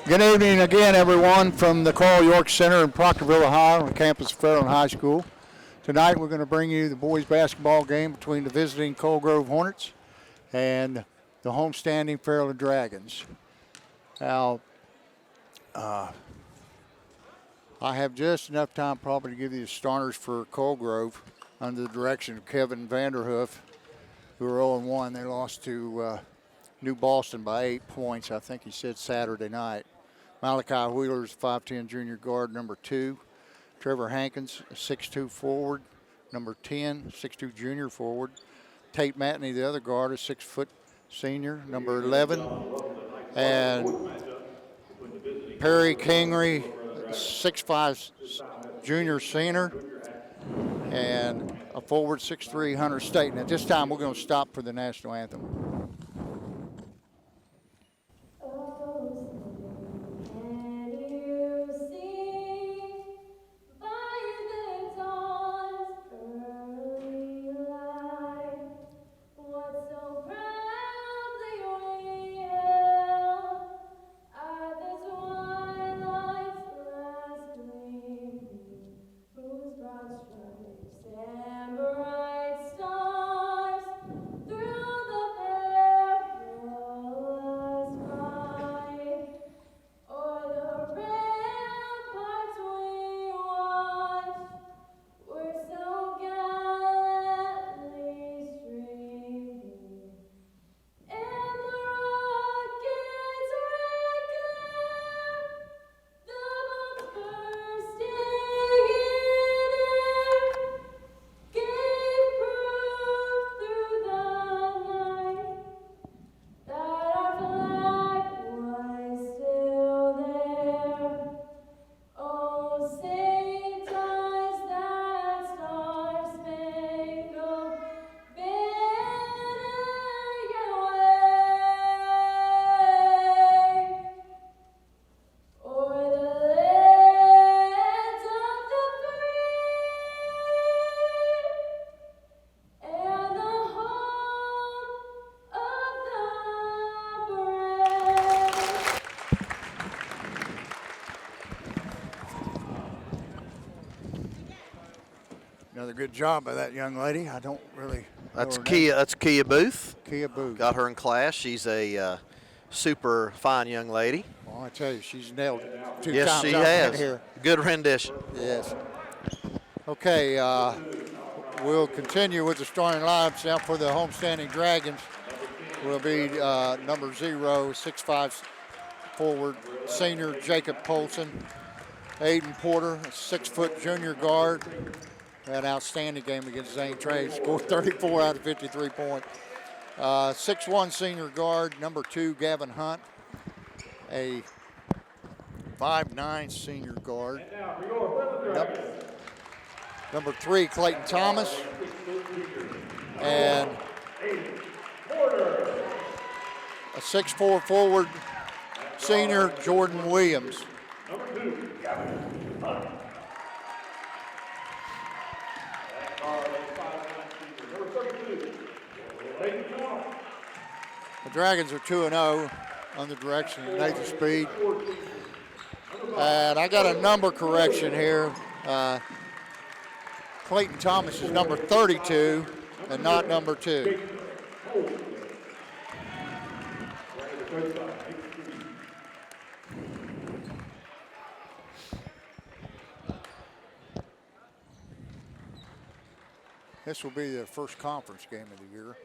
Good evening again, everyone, from the Carl York Center in Proctorville, Ohio, on the campus of Fairland High School. Tonight we're going to bring you the boys basketball game between the visiting Coal Grove Hornets and the homestanding Fairland Dragons. Now, I have just enough time probably to give you the starters for Coal Grove under the direction of Kevin Vanderhoof, who are 0-1. They lost to New Boston by 8 points, I think he said Saturday night. Malachi Wheeler is 5'10 junior guard, number 2. Trevor Hankins, a 6'2 forward, number 10, 6'2 junior forward. Tate Matney, the other guard, a 6-foot senior, number 11. And Perry Kingery, 6'5 junior center. And a forward, 6'3 Hunter Staten. At this time, we're going to stop for the national anthem. Another good job by that young lady. I don't really. That's Kia. That's Kia Booth. Kia Booth. Got her in class. She's a super fine young lady. Well, I tell you, she's nailed it 2 yes, times. Yes, she has. Here. Good rendition. Yes. Okay, we'll continue with the starting lineups now for the homestanding Dragons. Will be number 0, 6'5 forward senior Jacob Polson. Aiden Porter, a 6-foot junior guard. Had an outstanding game against Zane Trey. Scored 34 out of 53 points. 6'1 senior guard, number 2, Gavin Hunt. A 5'9 senior guard. Number 3, Clayton Thomas. And a 6'4 forward senior, Jordan Williams. The Dragons are 2-0 under the direction of Nathan Speed. And I got a number correction here. Clayton Thomas is number 32 and not number 2. This will be the first conference game of the year.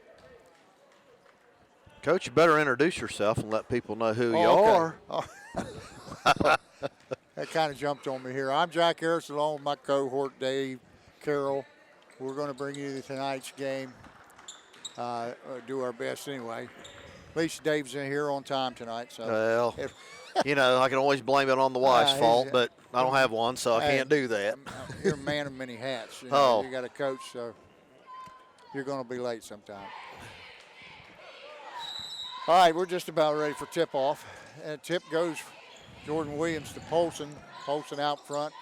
Coach, you better introduce yourself and let people know who you are. Oh. That kind of jumped on me here. I'm Jack Harris along with my cohort, Dave Carroll. We're going to bring you tonight's game. Do our best anyway. At least Dave's in here on time tonight. So. Well, you know, I can always blame it on the wife's fault, but I don't have one, so I can't do that. You're a man of many hats. You know, you got a coach, so you're going to be late sometime. All right, we're just about ready for tip-off. And tip goes Jordan Williams to Polson. Polson out front.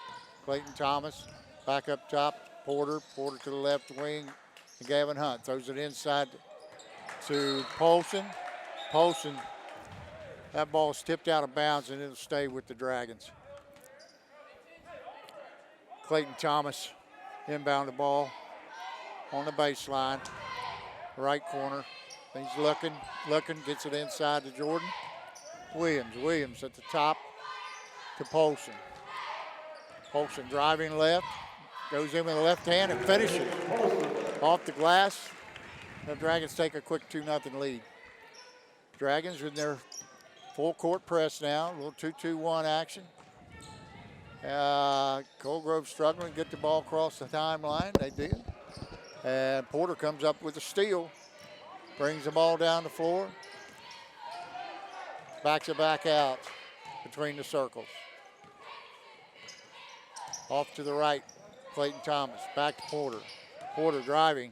Clayton Thomas back up top. Porter to the left wing. And Gavin Hunt throws it inside to Polson. Polson That ball's tipped out of bounds and it'll stay with the Dragons. Clayton Thomas inbound the ball on the baseline, right corner. He's looking, gets it inside to Jordan. Williams at the top to Polson. Polson driving left, goes in with the left hand and finishes off the glass. The Dragons take a quick 2-0 lead. Dragons in their full court press now, a little 2-2-1 action. Colgrove struggling to get the ball across the timeline. They did. And Porter comes up with a steal, brings the ball down the floor, backs it back out between the circles. Off to the right, Clayton Thomas, back to Porter. Porter driving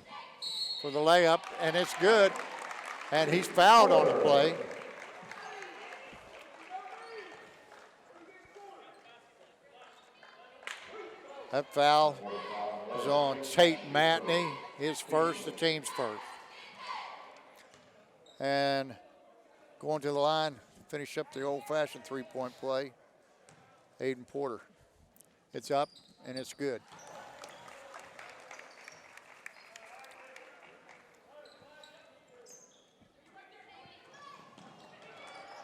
for the layup, and it's good. And he's fouled on the play. That foul is on Tate Matney, his first, the team's first. And going to the line, finish up the old-fashioned three-point play, Aiden Porter. It's up, and it's good.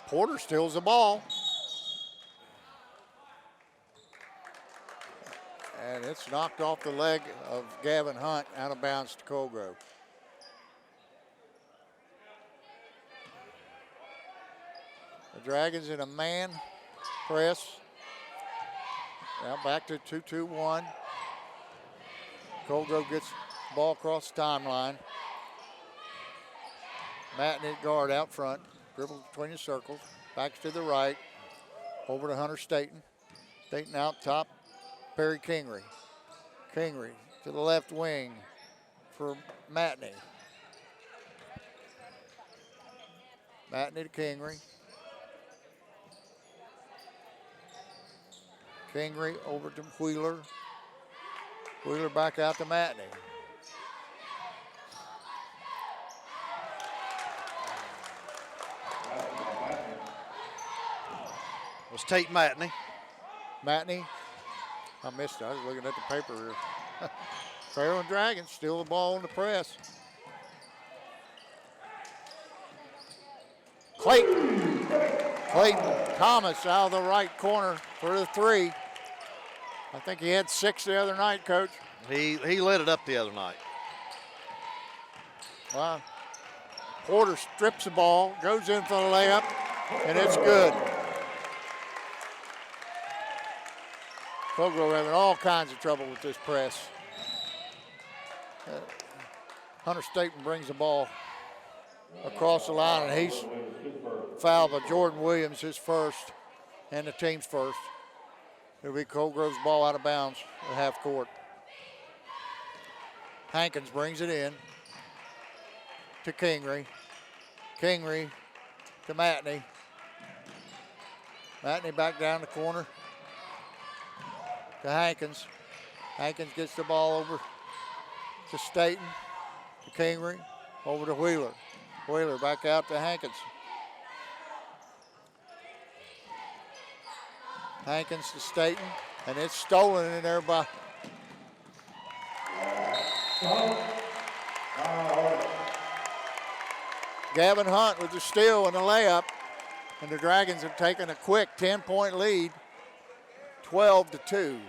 Porter steals the ball. And it's knocked off the leg of Gavin Hunt, out of bounds to Colgrove. The Dragons in a man press. Now back to 2-2-1. Colgrove gets the ball across the timeline. Matney guard out front. Dribbles between the circles. Backs to the right. Over to Hunter Staten. Staten out top. Perry Kingery. Kingery to the left wing for Matney. Matney to Kingery. Kingery over to Wheeler. Wheeler back out to Matney. It was Tate Matney. Matney. I missed it. I was looking at the paper here. Fairland Dragons steal the ball on the press. Clayton Thomas out of the right corner for the three. I think he had 6 the other night, Coach. He lit it up the other night. Wow. Porter strips the ball, goes in for the layup, and it's good. Colgrove having all kinds of trouble with this press. Hunter Staten brings the ball across the line, and he's fouled by Jordan Williams, his first, and the team's first. It'll be Colgrove's ball out of bounds at half court. Hankins brings it in to Kingery. Kingery to Matney. Matney back down the corner to Hankins. Hankins gets the ball over to Staten, to Kingery, over to Wheeler. Wheeler back out to Hankins. Hankins to Staten, and it's stolen in there by Gavin Hunt with the steal and the layup, and the Dragons have taken a quick 10-point lead, 12-2.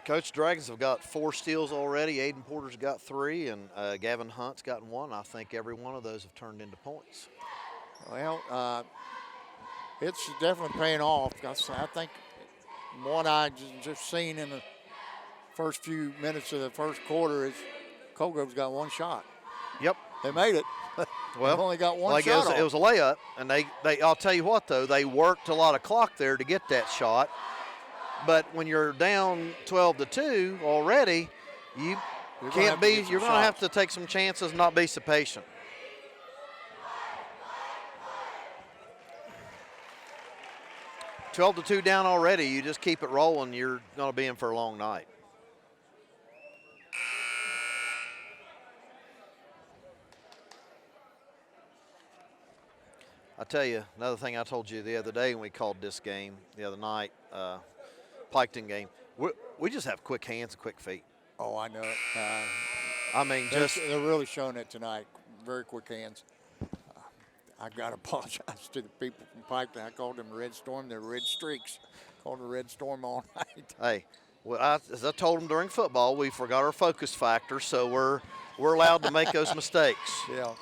Coach, Dragons have got 4 steals already. Aiden Porter's got 3, and Gavin Hunt's gotten 1. I think every one of those have turned into points. Well, it's definitely paying off. I think what I just seen in the first few minutes of the first quarter is Colgrove's got 1 shot. Yep. They made it. Well, they've only got 1 shot off. It was a layup, and they I'll tell you what, though, they worked a lot of clock there to get that shot. But when you're down 12-2 already, you're going to have to take some chances and not be so patient. – 12-2 down already. You just keep it rolling. You're going to be in for a long night. I tell you, another thing I told you the other day when we called this game the other night, Piketon game, we just have quick hands and quick feet. Oh, I know it. I mean, they're really showing it tonight. Very quick hands. I got to apologize to the people from Piketon. I called them Red Storm. They're Red Streaks. Called them Red Storm all night. Hey, well, as I told them during football, we forgot our focus factor, so we're allowed to make those mistakes. Yeah.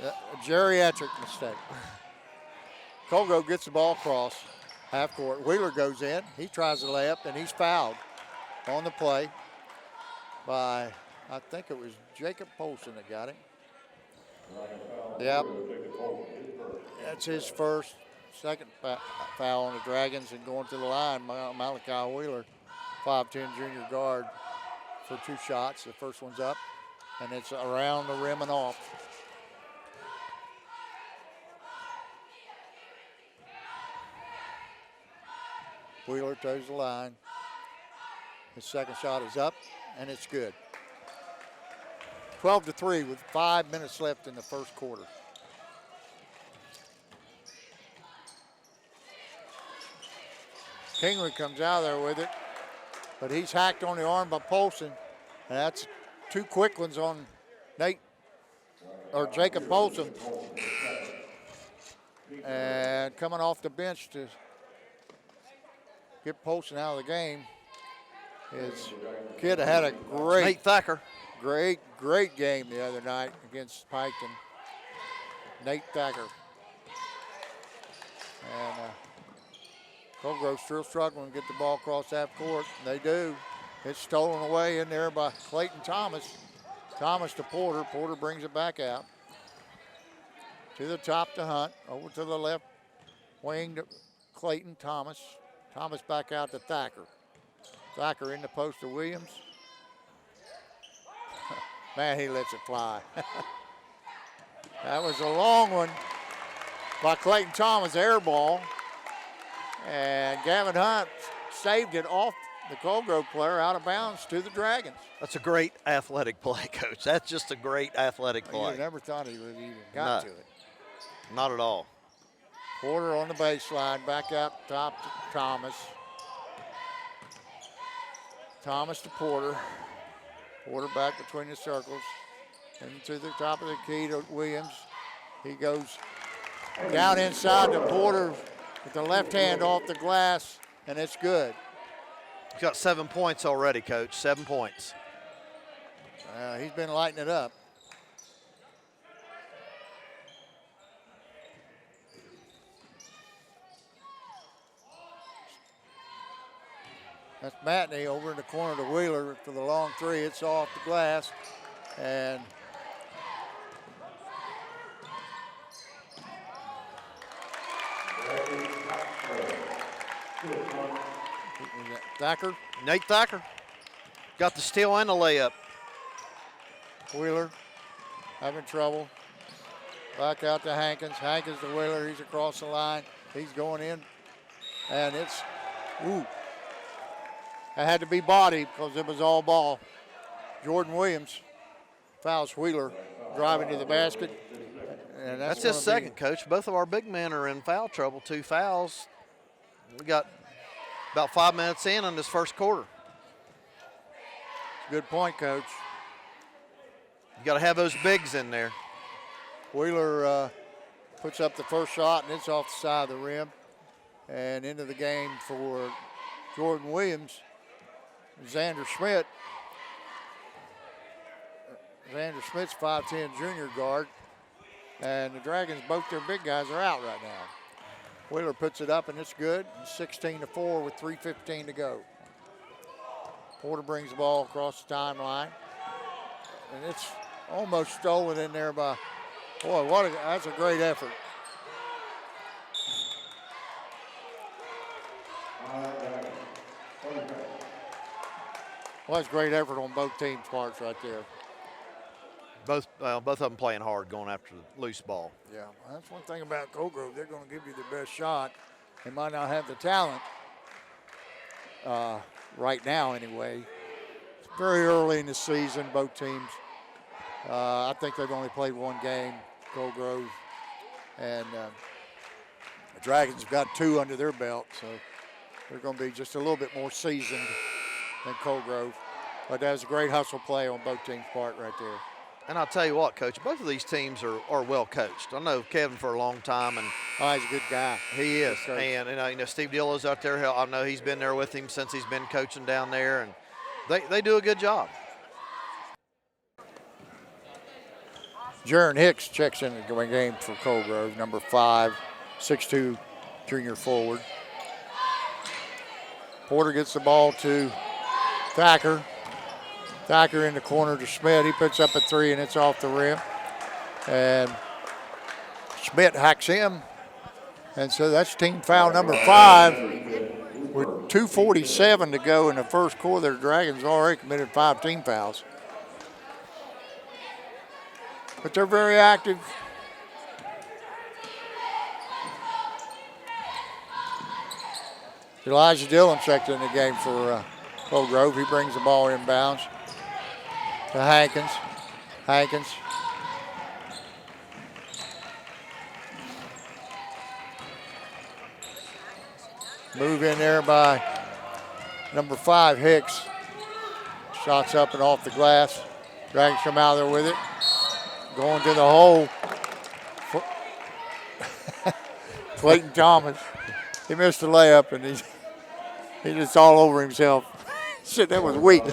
A geriatric mistake. Colgrove gets the ball across half court. Wheeler goes in. He tries the layup, and he's fouled on the play by, I think it was Jacob Polson that got him. Yep. That's his first, second foul on the Dragons, and going to the line, Malachi Wheeler, 5'10" junior guard for 2 shots. The first one's up, and it's around the rim and off. Wheeler toes the line. His second shot is up, and it's good. 12-3 with 5 minutes left in the first quarter. Kingley comes out of there with it, but he's hacked on the arm by Polson, and that's 2 quick ones on Jacob Polson. And coming off the bench to get Polson out of the game is kid that had a Nate Thacker. Great game the other night against Piketon. Nate Thacker. And Colgrove's still struggling to get the ball across half court. They do. It's stolen away in there by Clayton Thomas. Thomas to Porter. Porter brings it back out. To the top to Hunt. Over to the left wing to Clayton Thomas. Thomas back out to Thacker. Thacker in the post to Williams. Man, he lets it fly. That was a long one by Clayton Thomas, air ball. And Gavin Hunt saved it off the Colgrove player out of bounds to the Dragons. That's a great athletic play, Coach. That's just a great athletic play. You never thought he would even got to it. Not at all. Porter on the baseline, back out top to Thomas. Thomas to Porter. Porter back between the circles. Into the top of the key to Williams. He goes down inside to Porter with the left hand off the glass, and it's good. He's got 7 points already, Coach. 7 points. He's been lighting it up. That's Matney over in the corner to Wheeler for the long 3. It's off the glass. And Thacker. Nate Thacker got the steal and the layup. Wheeler having trouble. Back out to Hankins. Hankins to Wheeler. He's across the line. He's going in. And it's, ooh. That had to be body because it was all ball. Jordan Williams fouls Wheeler, driving to the basket. And that's his second, Coach. Both of our big men are in foul trouble, 2 fouls. We got about 5 minutes in this first quarter. Good point, Coach. You got to have those bigs in there. Wheeler puts up the first shot, and it's off the side of the rim. And into the game for Jordan Williams. Xander Schmidt. Xander Schmidt's 5'10" junior guard. And the Dragons, both their big guys are out right now. Wheeler puts it up, and it's good. 16-4 with 3:15 to go. Porter brings the ball across the timeline. And it's almost stolen in there by, boy, that's a great effort. Well, that's great effort on both teams' parts right there. Both of them playing hard, going after the loose ball. Yeah, that's one thing about Colgrove. They're going to give you the best shot. They might not have the talent right now anyway. It's very early in the season, both teams. I think they've only played one game, Colgrove. And Dragons have got 2 under their belt, so they're going to be just a little bit more seasoned than Cold Grove. But that was a great hustle play on both teams' part right there. And I'll tell you what, Coach, both of these teams are well coached. I know Kevin for a long time, and he's a good guy. He is. And you know, Steve Dillo's out there. I know he's been there with him since he's been coaching down there, and they do a good job. Jaron Hicks checks in the game for Cold Grove, number 5, 6'2", junior forward. Porter gets the ball to Thacker. Thacker in the corner to Schmidt. He puts up a 3, and it's off the rim. And Schmidt hacks him. And so that's team foul number 5. With 2:47 to go in the first quarter, the Dragons already committed 5 team fouls. But they're very active. Elijah Dillon checked in the game for Cold Grove. He brings the ball inbounds to Hankins. Hankins. Move in there by number 5, Hicks. Shots up and off the glass. Dragons come out there with it. Going to the hole. Clayton Thomas. He missed the layup, and he's just all over himself. Shit, that was weak.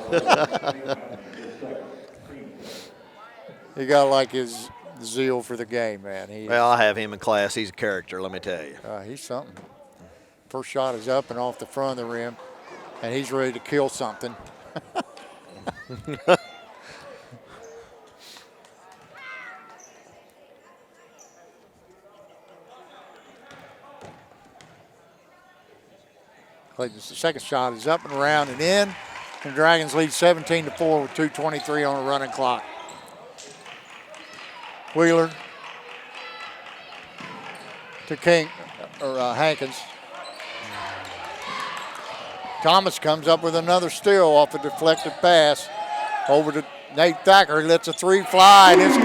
He got like his zeal for the game, man. Well, I have him in class. He's a character, let me tell you. He's something. First shot is up and off the front of the rim, and he's ready to kill something. Clayton's second shot is up and around and in. And the Dragons lead 17-4 with 2:23 on a running clock. Wheeler to Hankins. Thomas comes up with another steal off a deflected pass over to Nate Thacker. He lets a 3 fly, and it's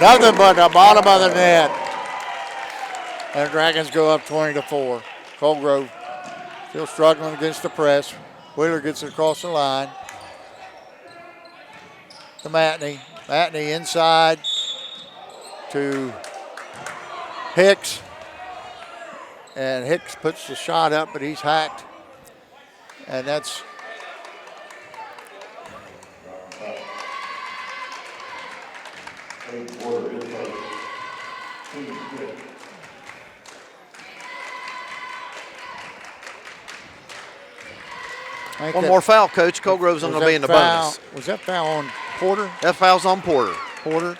nothing but the bottom of the net. And the Dragons go up 20-4. Cold Grove still struggling against the press. Wheeler gets it across the line to Matney. Matney inside to Hicks. And Hicks puts the shot up, but he's hacked. And that's one more foul, Coach. Cold Grove's going to be in the bonus. Was that foul on Porter? That foul's on Porter. Porter.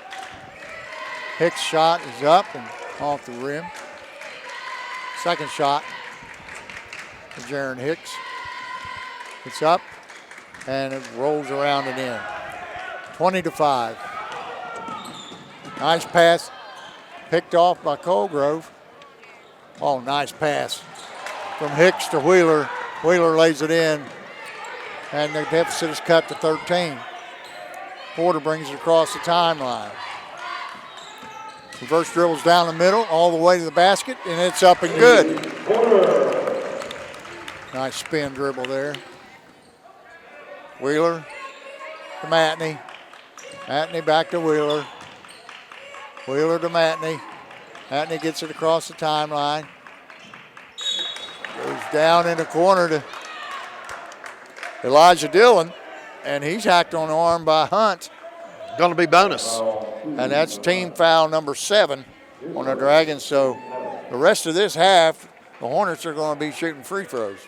Hicks' shot is up and off the rim. Second shot for Jaron Hicks. It's up and it rolls around and in. 20-5. Nice pass picked off by Cold Grove. Oh, nice pass from Hicks to Wheeler. Wheeler lays it in, and the deficit is cut to 13. Porter brings it across the timeline. Reverse dribbles down the middle, all the way to the basket, and it's up and good. Nice spin dribble there. Wheeler to Matney. Matney back to Wheeler. Wheeler to Matney. Matney gets it across the timeline. Goes down in the corner to Elijah Dillon, and he's hacked on the arm by Hunt. Going to be bonus. And that's team foul number 7 on the Dragons. So the rest of this half, the Hornets are going to be shooting free throws.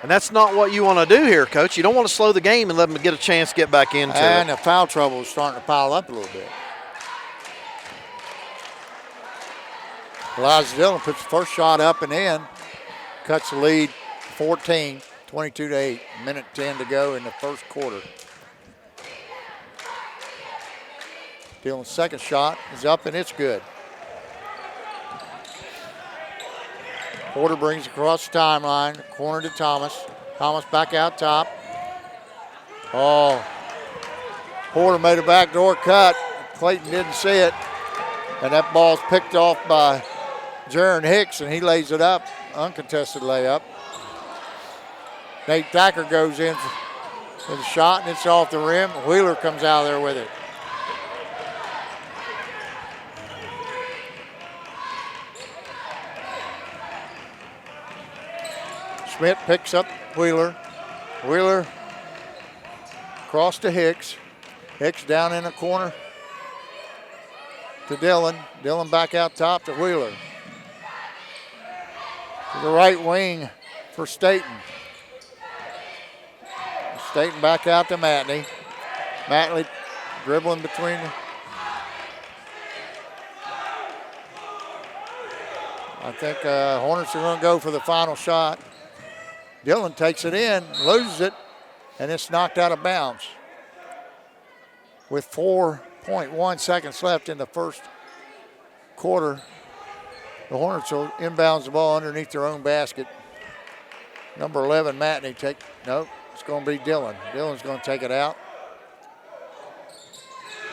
And that's not what you want to do here, Coach. You don't want to slow the game and let them get a chance to get back into it. And the foul trouble is starting to pile up a little bit. Elijah Dillon puts the first shot up and in. Cuts the lead 14, 22-8. Minute 10 to go in the first quarter. Dillon's second shot is up and it's good. Porter brings across the timeline, corner to Thomas. Thomas back out top. Oh, Porter made a backdoor cut. Clayton didn't see it. And that ball's picked off by Jaron Hicks, and he lays it up. Uncontested layup. Nate Thacker goes in with a shot, and it's off the rim. Wheeler comes out of there with it. Schmidt picks up Wheeler. Wheeler across to Hicks. Hicks down in the corner to Dillon. Dillon back out top to Wheeler. To the right wing for Staten. Staten back out to Matney. Matney dribbling between. I think Hornets are going to go for the final shot. Dillon takes it in, loses it, and it's knocked out of bounds. With 4.1 seconds left in the first quarter, the Hornets will inbounds the ball underneath their own basket. Number 11, Matney, nope, it's going to be Dillon. Dillon's going to take it out.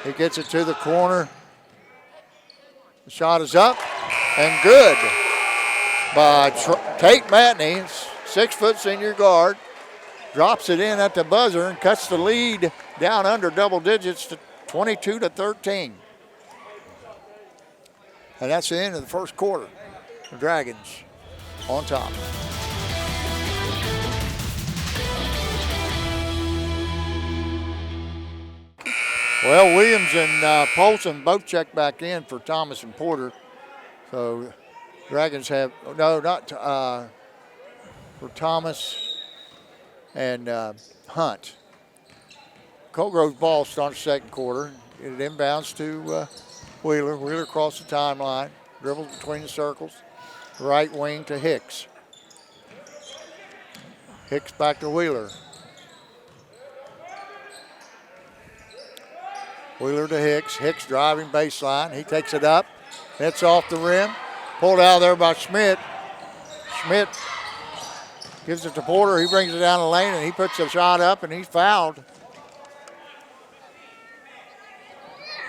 He gets it to the corner. The shot is up and good by Tate Matney, 6-foot senior guard. Drops it in at the buzzer and cuts the lead down under double digits to 22-13. And that's the end of the first quarter. The Dragons on top. Well, Williams and Polson both checked back in for Thomas and Porter. So Dragons have, no, not for Thomas and Hunt. Colgrove's ball starts second quarter. It inbounds to Wheeler. Wheeler across the timeline, dribbles between the circles. Right wing to Hicks. Hicks back to Wheeler. Wheeler to Hicks. Hicks driving baseline. He takes it up. It's off the rim. Pulled out of there by Schmidt. Schmidt gives it to Porter. He brings it down the lane, and he puts the shot up, and he's fouled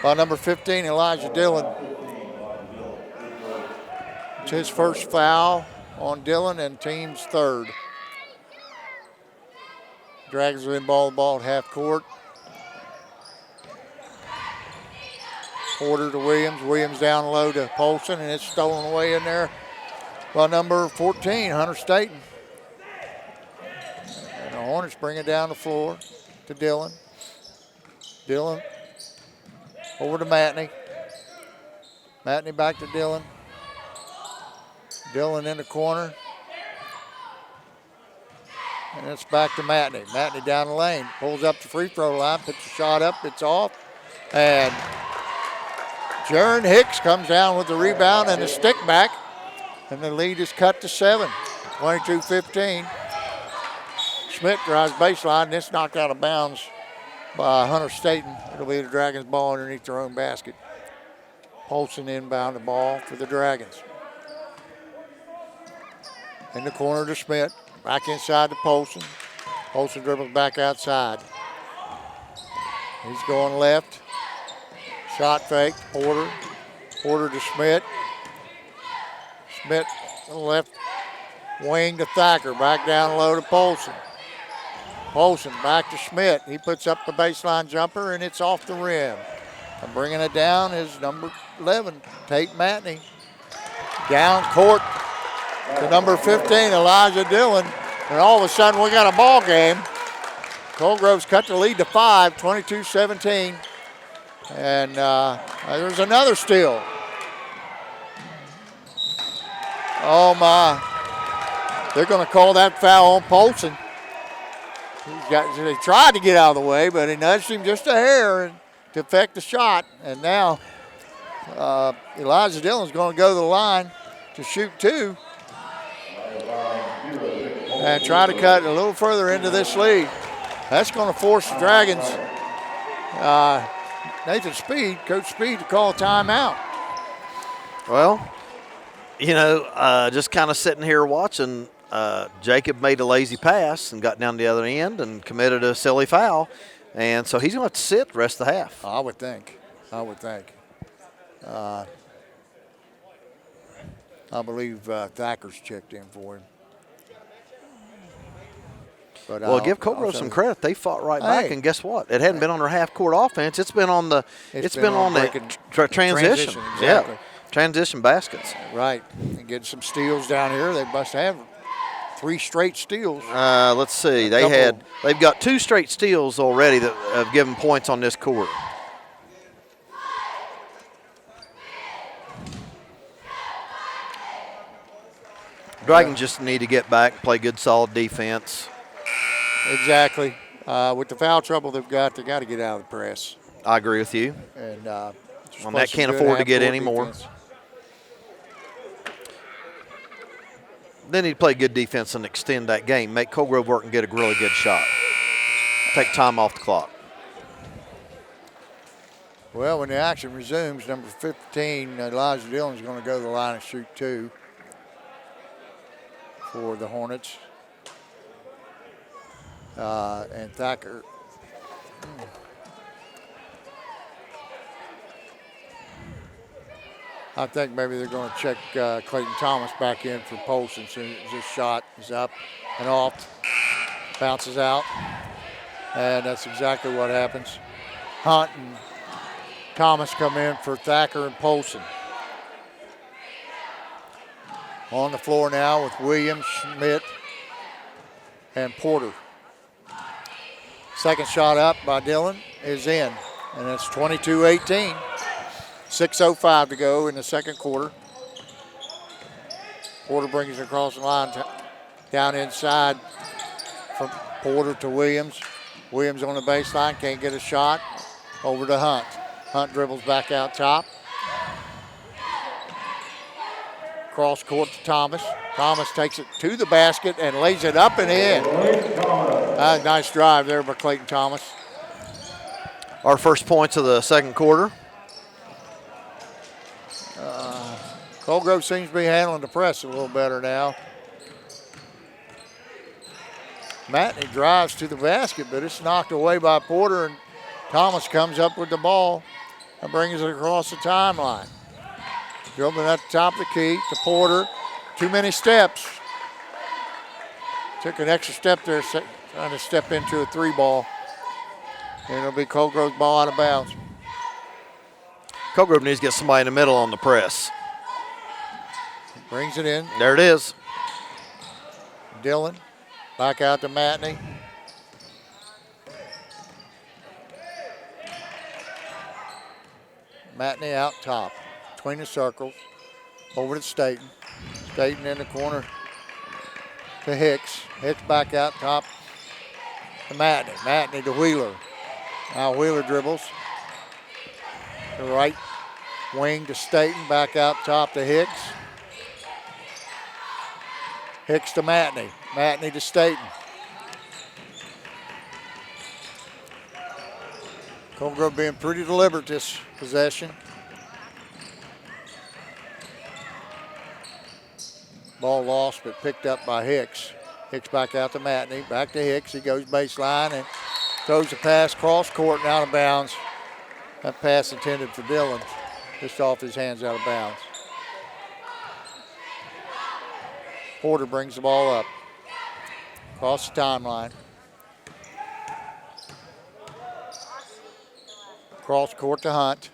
by number 15, Elijah Dillon. It's his first foul on Dillon and team's third. Dragons are in the ball at half court. Porter to Williams. Williams down low to Polson, and it's stolen away in there by number 14, Hunter Staten. And the Hornets bring it down the floor to Dillon. Dillon over to Matney. Matney back to Dillon. Dillon in the corner. And it's back to Matney. Matney down the lane. Pulls up the free throw line. Puts the shot up. It's off. And Jaron Hicks comes down with the rebound and the stick back. And the lead is cut to 7. 22-15. Schmidt drives baseline. And it's knocked out of bounds by Hunter Staten. It'll be the Dragons' ball underneath their own basket. Polson inbound the ball for the Dragons. In the corner to Schmidt. Back inside to Polson. Polson dribbles back outside. He's going left. Shot fake. Porter. Porter to Schmidt. Schmidt left wing to Thacker. Back down low to Polson. Polson back to Schmidt. He puts up the baseline jumper, and it's off the rim. And bringing it down is number 11, Tate Matney. Down court to number 15, Elijah Dillon. And all of a sudden, we got a ball game. Colgrove's cut the lead to 5, 22-17. And there's another steal. Oh, my. They're going to call that foul on Polson. They tried to get out of the way, but he nudged him just a hair to affect the shot. And now Elijah Dillon's going to go to the line to shoot 2 and try to cut a little further into this lead. That's going to force the Dragons, Nathan Speed, Coach Speed, to call a timeout. Well, you know, just kind of sitting here watching, Jacob made a lazy pass and got down the other end and committed a silly foul. And so he's going to have to sit the rest of the half. I would think. I believe Thacker's checked in for him. But well, give Colgrove some credit. They fought right back, and guess what? It hadn't been on their half-court offense. It's been on the transition. Exactly. Yeah, transition baskets. Right, and getting some steals down here. They must have 3 straight steals. Let's see. They've got 2 straight steals already that have given points on this quarter. Dragons just need to get back, play good, solid defense. Exactly. With the foul trouble they've got, they got to get out of the press. I agree with you. And that can't afford to get any more. They need to play good defense and extend that game. Make Colgrove work and get a really good shot. Take time off the clock. Well, when the action resumes, number 15, Elijah Dillon's going to go to the line and shoot 2 for the Hornets. And Thacker. I think maybe they're going to check Clayton Thomas back in for Polson. So this shot is up and off, bounces out, and that's exactly what happens. Hunt and Thomas come in for Thacker and Polson. On the floor now with Williams, Schmidt, and Porter. Second shot up by Dillon is in, and it's 22-18. 6:05 to go in the second quarter. Porter brings it across the line down inside from Porter to Williams. Williams on the baseline, can't get a shot. Over to Hunt. Hunt dribbles back out top. Cross court to Thomas. Thomas takes it to the basket and lays it up and in. Nice drive there by Clayton Thomas. Our first points of the second quarter. Colgrove seems to be handling the press a little better now. Matney drives to the basket, but it's knocked away by Porter, and Thomas comes up with the ball and brings it across the timeline. Dribbling at the top of the key to Porter. Too many steps. Took an extra step there, trying to step into a 3-ball. And it'll be Colgrove's ball out of bounds. Colgrove needs to get somebody in the middle on the press. Brings it in. There it is. Dillon back out to Matney. Matney out top, between the circles, over to Staten. Staten in the corner to Hicks. Hicks back out top to Matney. Matney to Wheeler. Now Wheeler dribbles. The right wing to Staten, back out top to Hicks. Hicks to Matney. Matney to Staten. Colgrove being pretty deliberate this possession. Ball lost, but picked up by Hicks. Hicks back out to Matney. Back to Hicks. He goes baseline and throws a pass cross court and out of bounds. That pass intended for Dillon. Just off his hands, out of bounds. Porter brings the ball up. Across the timeline. Cross court to Hunt.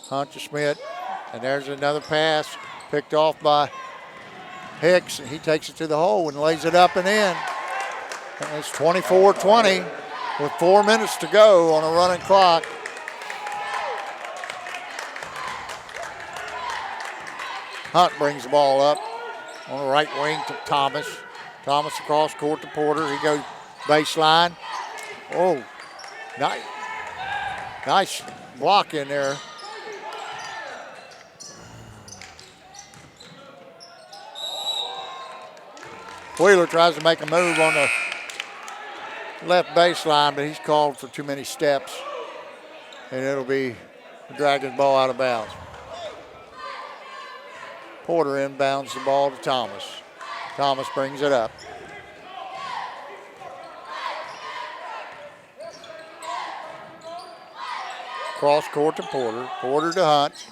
Hunt to Schmidt. And there's another pass picked off by Hicks. And he takes it to the hole and lays it up and in. And it's 24-20 with 4 minutes to go on a running clock. Hunt brings the ball up on the right wing to Thomas. Thomas across court to Porter. He goes baseline. Oh, nice block in there. Wheeler tries to make a move on the left baseline, but he's called for too many steps. And it'll be the Dragons' ball out of bounds. Porter inbounds the ball to Thomas. Thomas brings it up. Cross court to Porter. Porter to Hunt.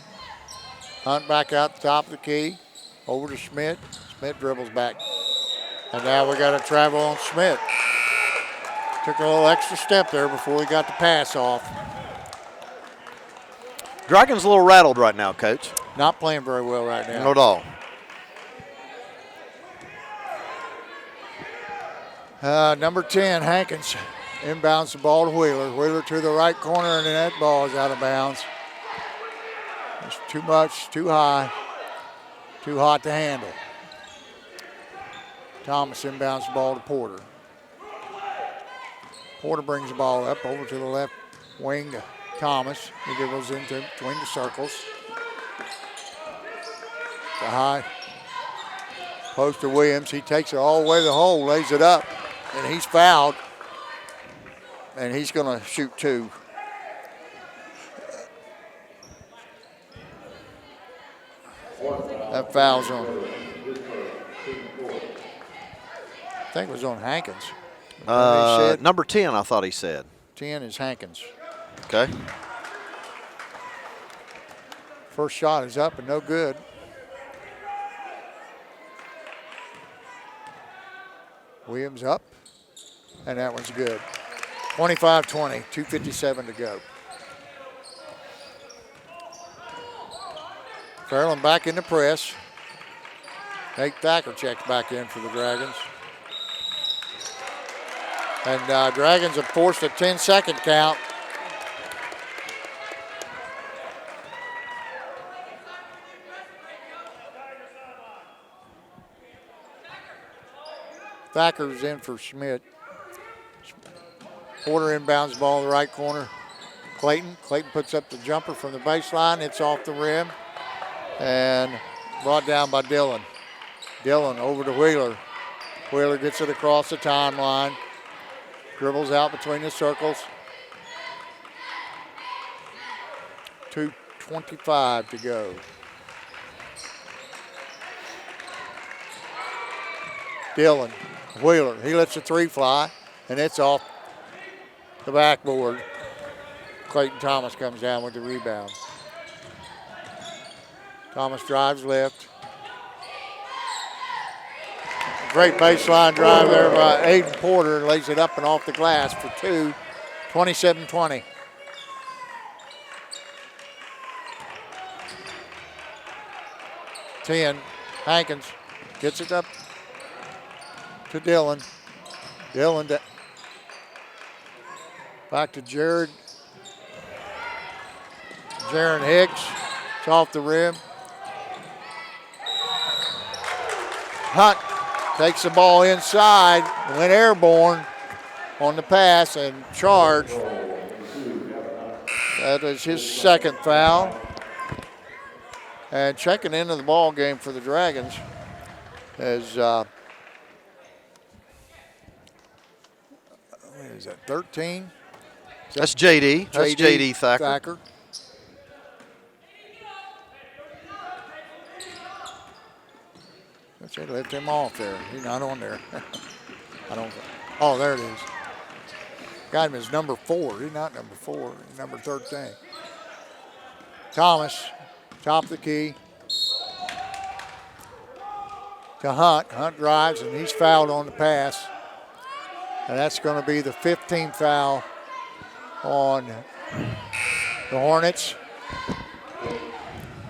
Hunt back out the top of the key. Over to Schmidt. Schmidt dribbles back. And now we got to travel on Schmidt. Took a little extra step there before he got the pass off. Dragons a little rattled right now, Coach. Not playing very well right now. Not at all. Number 10, Hankins, inbounds the ball to Wheeler. Wheeler to the right corner, and then that ball is out of bounds. It's too much, too high, too hot to handle. Thomas inbounds the ball to Porter. Porter brings the ball up over to the left wing to Thomas. He dribbles into between the circles. The high post to Williams. He takes it all the way to the hole, lays it up, and he's fouled. And he's going to shoot 2. That foul's on. I think it was on Hankins. Number 10, I thought he said. 10 is Hankins. Okay. First shot is up and no good. Williams up, and that one's good. 25-20, 2:57 to go. Fairland back in the press. Nate Thacker checks back in for the Dragons. And Dragons have forced a 10-second count. Thacker's in for Schmidt. Porter inbounds the ball in the right corner. Clayton puts up the jumper from the baseline. It's off the rim and brought down by Dillon. Dillon over to Wheeler. Wheeler gets it across the timeline. Dribbles out between the circles. 2:25 to go. Dillon, Wheeler, he lets the 3 fly, and it's off the backboard. Clayton Thomas comes down with the rebound. Thomas drives left. Great baseline drive there by Aiden Porter, lays it up and off the glass for 2, 27-20. Hankins gets it up to Dillon. Dillon back to Jaron Hicks. It's off the rim. Hunt takes the ball inside, went airborne on the pass and charged. That is his second foul. And checking into the ball game for the Dragons is what is that, 13? That's JD. That's JD Thacker. They left him off there. He's not on there. I don't. Oh, there it is. Got him as number 4. He's not number 4. He's number 13. Thomas, top of the key. To Hunt. Hunt drives, and he's fouled on the pass. And that's going to be the 15th foul on the Hornets.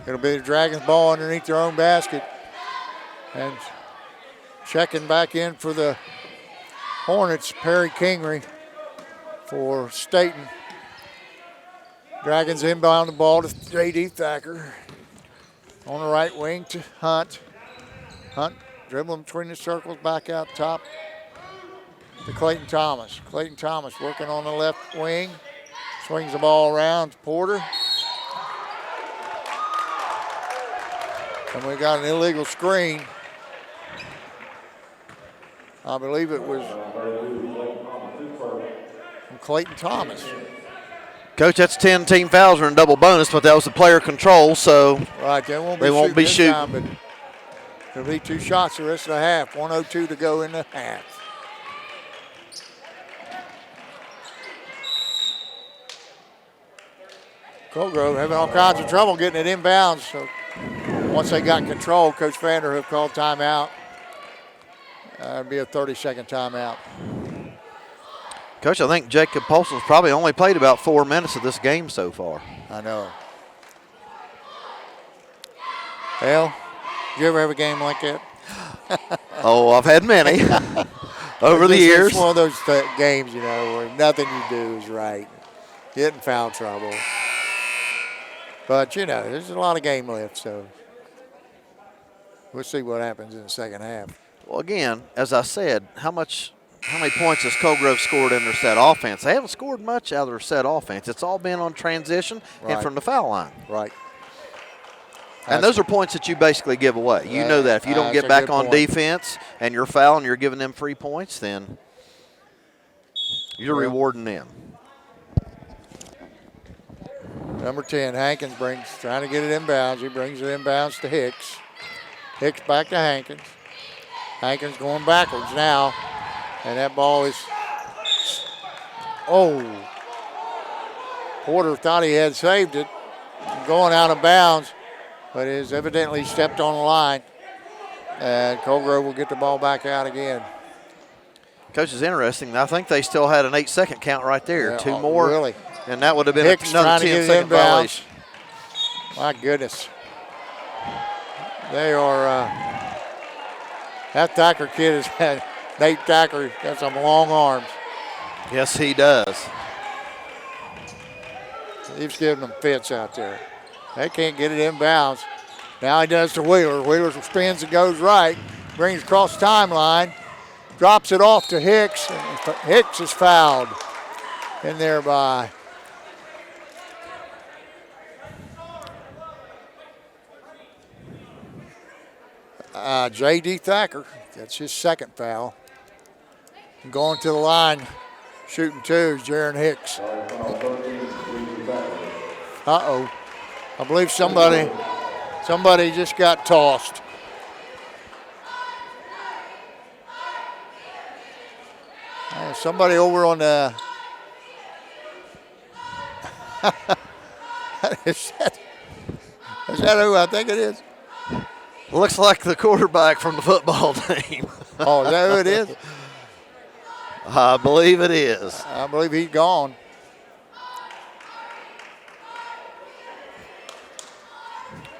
It'll be the Dragons' ball underneath their own basket. And checking back in for the Hornets, Perry Kingery for Staten. Dragons inbound the ball to J.D. Thacker. On the right wing to Hunt. Hunt dribbling between the circles, back out top to Clayton Thomas. Clayton Thomas working on the left wing. Swings the ball around to Porter. And we got an illegal screen. I believe it was from Clayton Thomas. Coach, that's 10 team fouls or a double bonus, but that was the player control, so right, they won't be shooting. Time, but there'll be 2 shots the rest of the half. 1:02 to go in the half. Colgrove having all kinds of trouble getting it inbounds, so once they got control, Coach Vanderhoof called timeout. It'd be a 30-second timeout. Coach, I think Jacob Polson's probably only played about 4 minutes of this game so far. I know. Well, did you ever have a game like that? Oh, I've had many over the years. It's one of those games, where nothing you do is right. Get in foul trouble. But, there's a lot of game left, so we'll see what happens in the second half. Well, again, as I said, how many points has Colgrove scored in their set offense? They haven't scored much out of their set offense. It's all been on transition and from the foul line. Right. And those are points that you basically give away. You know that. If you don't get back on defense and you're fouling, you're giving them free points, then you're rewarding them. Number 10, Hankins trying to get it inbounds. He brings it inbounds to Hicks. Hicks back to Hankins. Hankins going backwards now. And that ball is, Porter thought he had saved it. Going out of bounds, but is evidently stepped on the line. And Colgrove will get the ball back out again. Coach, is interesting. I think they still had an 8-second count right there. Yeah, 2 more. Really? And that would have been Hicks another 10-second violation. My goodness. They are, that Thacker kid has had, Nate Thacker got some long arms. Yes, he does. He's giving them fits out there. They can't get it inbounds. Now he does to Wheeler. Wheeler spins and goes right. Brings across the timeline. Drops it off to Hicks. And Hicks is fouled in there by J.D. Thacker. That's his second foul. Going to the line, shooting 2 is Jaron Hicks. Uh-oh. I believe somebody just got tossed. Somebody over on the is that who I think it is? Looks like the quarterback from the football team. Oh, is that who it is? I believe it is. I believe he's gone.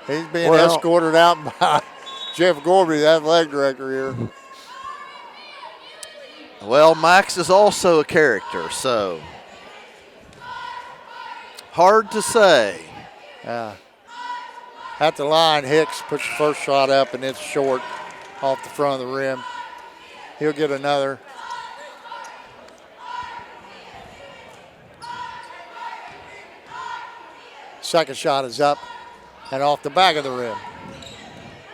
He's being escorted out by Jeff Gorby, the athletic director here. Well, Max is also a character, so hard to say. At the line, Hicks puts the first shot up, and it's short off the front of the rim. He'll get another. Second shot is up and off the back of the rim.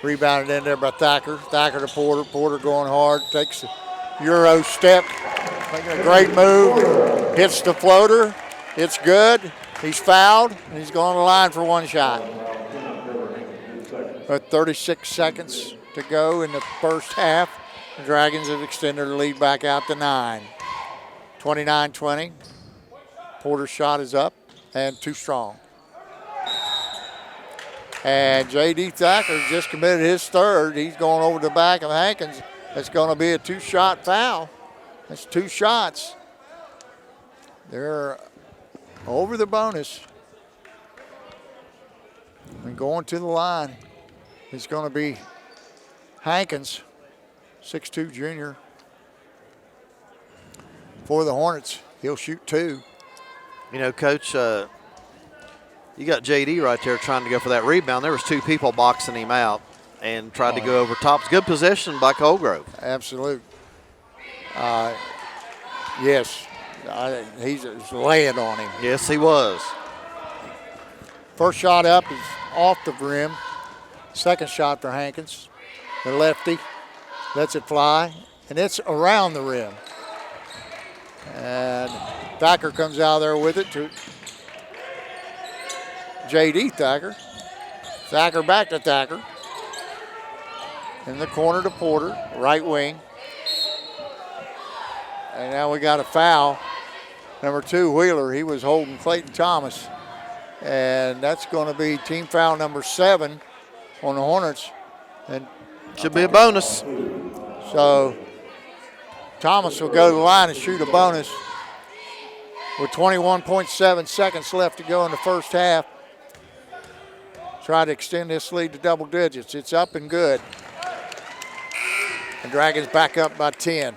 Rebounded in there by Thacker. Thacker to Porter. Porter going hard. Takes the Euro step. Making a great move. Hits the floater. It's good. He's fouled, and he's going to the line for one shot. With 36 seconds to go in the first half, the Dragons have extended the lead back out to 9. 29-20. Porter's shot is up and too strong. And J.D. Thacker just committed his third. He's going over the back of Hankins. It's going to be a 2-shot foul. That's 2 shots. They're over the bonus. And going to the line is going to be Hankins, 6'2" junior. For the Hornets, he'll shoot 2. You know, Coach, you got J.D. right there trying to go for that rebound. There was 2 people boxing him out and tried to go over top. Good possession by Colgrove. Absolute. Yes, he's laying on him. Yes, he was. First shot up is off the rim. Second shot for Hankins. The lefty lets it fly, and it's around the rim. And Thacker comes out there with it to J.D. Thacker. Thacker back to Thacker. In the corner to Porter, right wing. And now we got a foul. Number 2, Wheeler. He was holding Clayton Thomas. And that's going to be team foul number 7 on the Hornets. And should be a bonus. So Thomas will go to the line and shoot a bonus with 21.7 seconds left to go in the first half. Try to extend this lead to double digits. It's up and good. The Dragons back up by 10.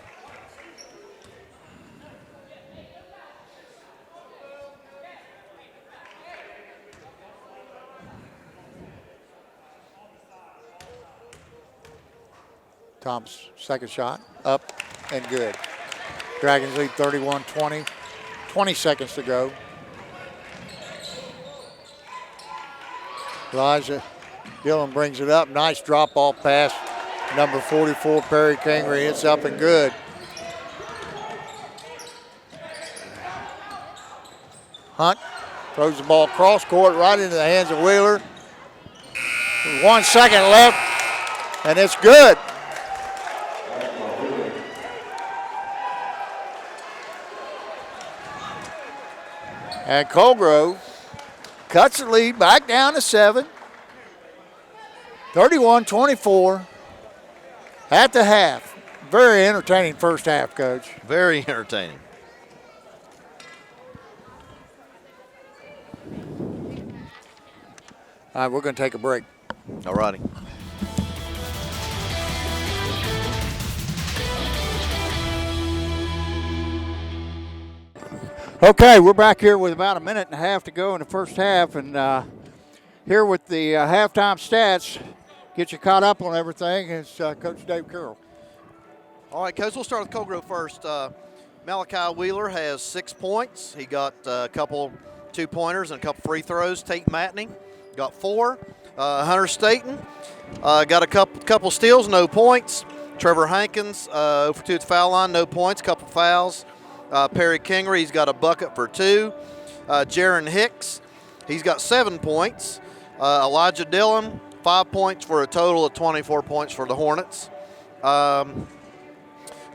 Thomas, second shot, up and good. Dragons lead 31-20. 20 seconds to go. Elijah Dillon brings it up. Nice drop-off pass. Number 44, Perry Kingery. It's up and good. Hunt throws the ball cross court right into the hands of Wheeler. 1 second left, and it's good. And Colgrove cuts the lead back down to 7. 31-24 at the half. Very entertaining first half, Coach. Very entertaining. All right, we're going to take a break. All righty. Okay, we're back here with about a minute and a half to go in the first half, and here with the halftime stats, get you caught up on everything, is Coach Dave Carroll. All right, Coach, we'll start with Colgrove first. Malachi Wheeler has 6 points. He got a couple 2-pointers and a couple free throws. Tate Matney got 4. Hunter Staten got a couple steals, no points. Trevor Hankins, 0 for 2 at the foul line, no points, couple fouls. Perry Kingery, he's got a bucket for 2. Jaron Hicks, he's got 7 points. Elijah Dillon, 5 points for a total of 24 points for the Hornets.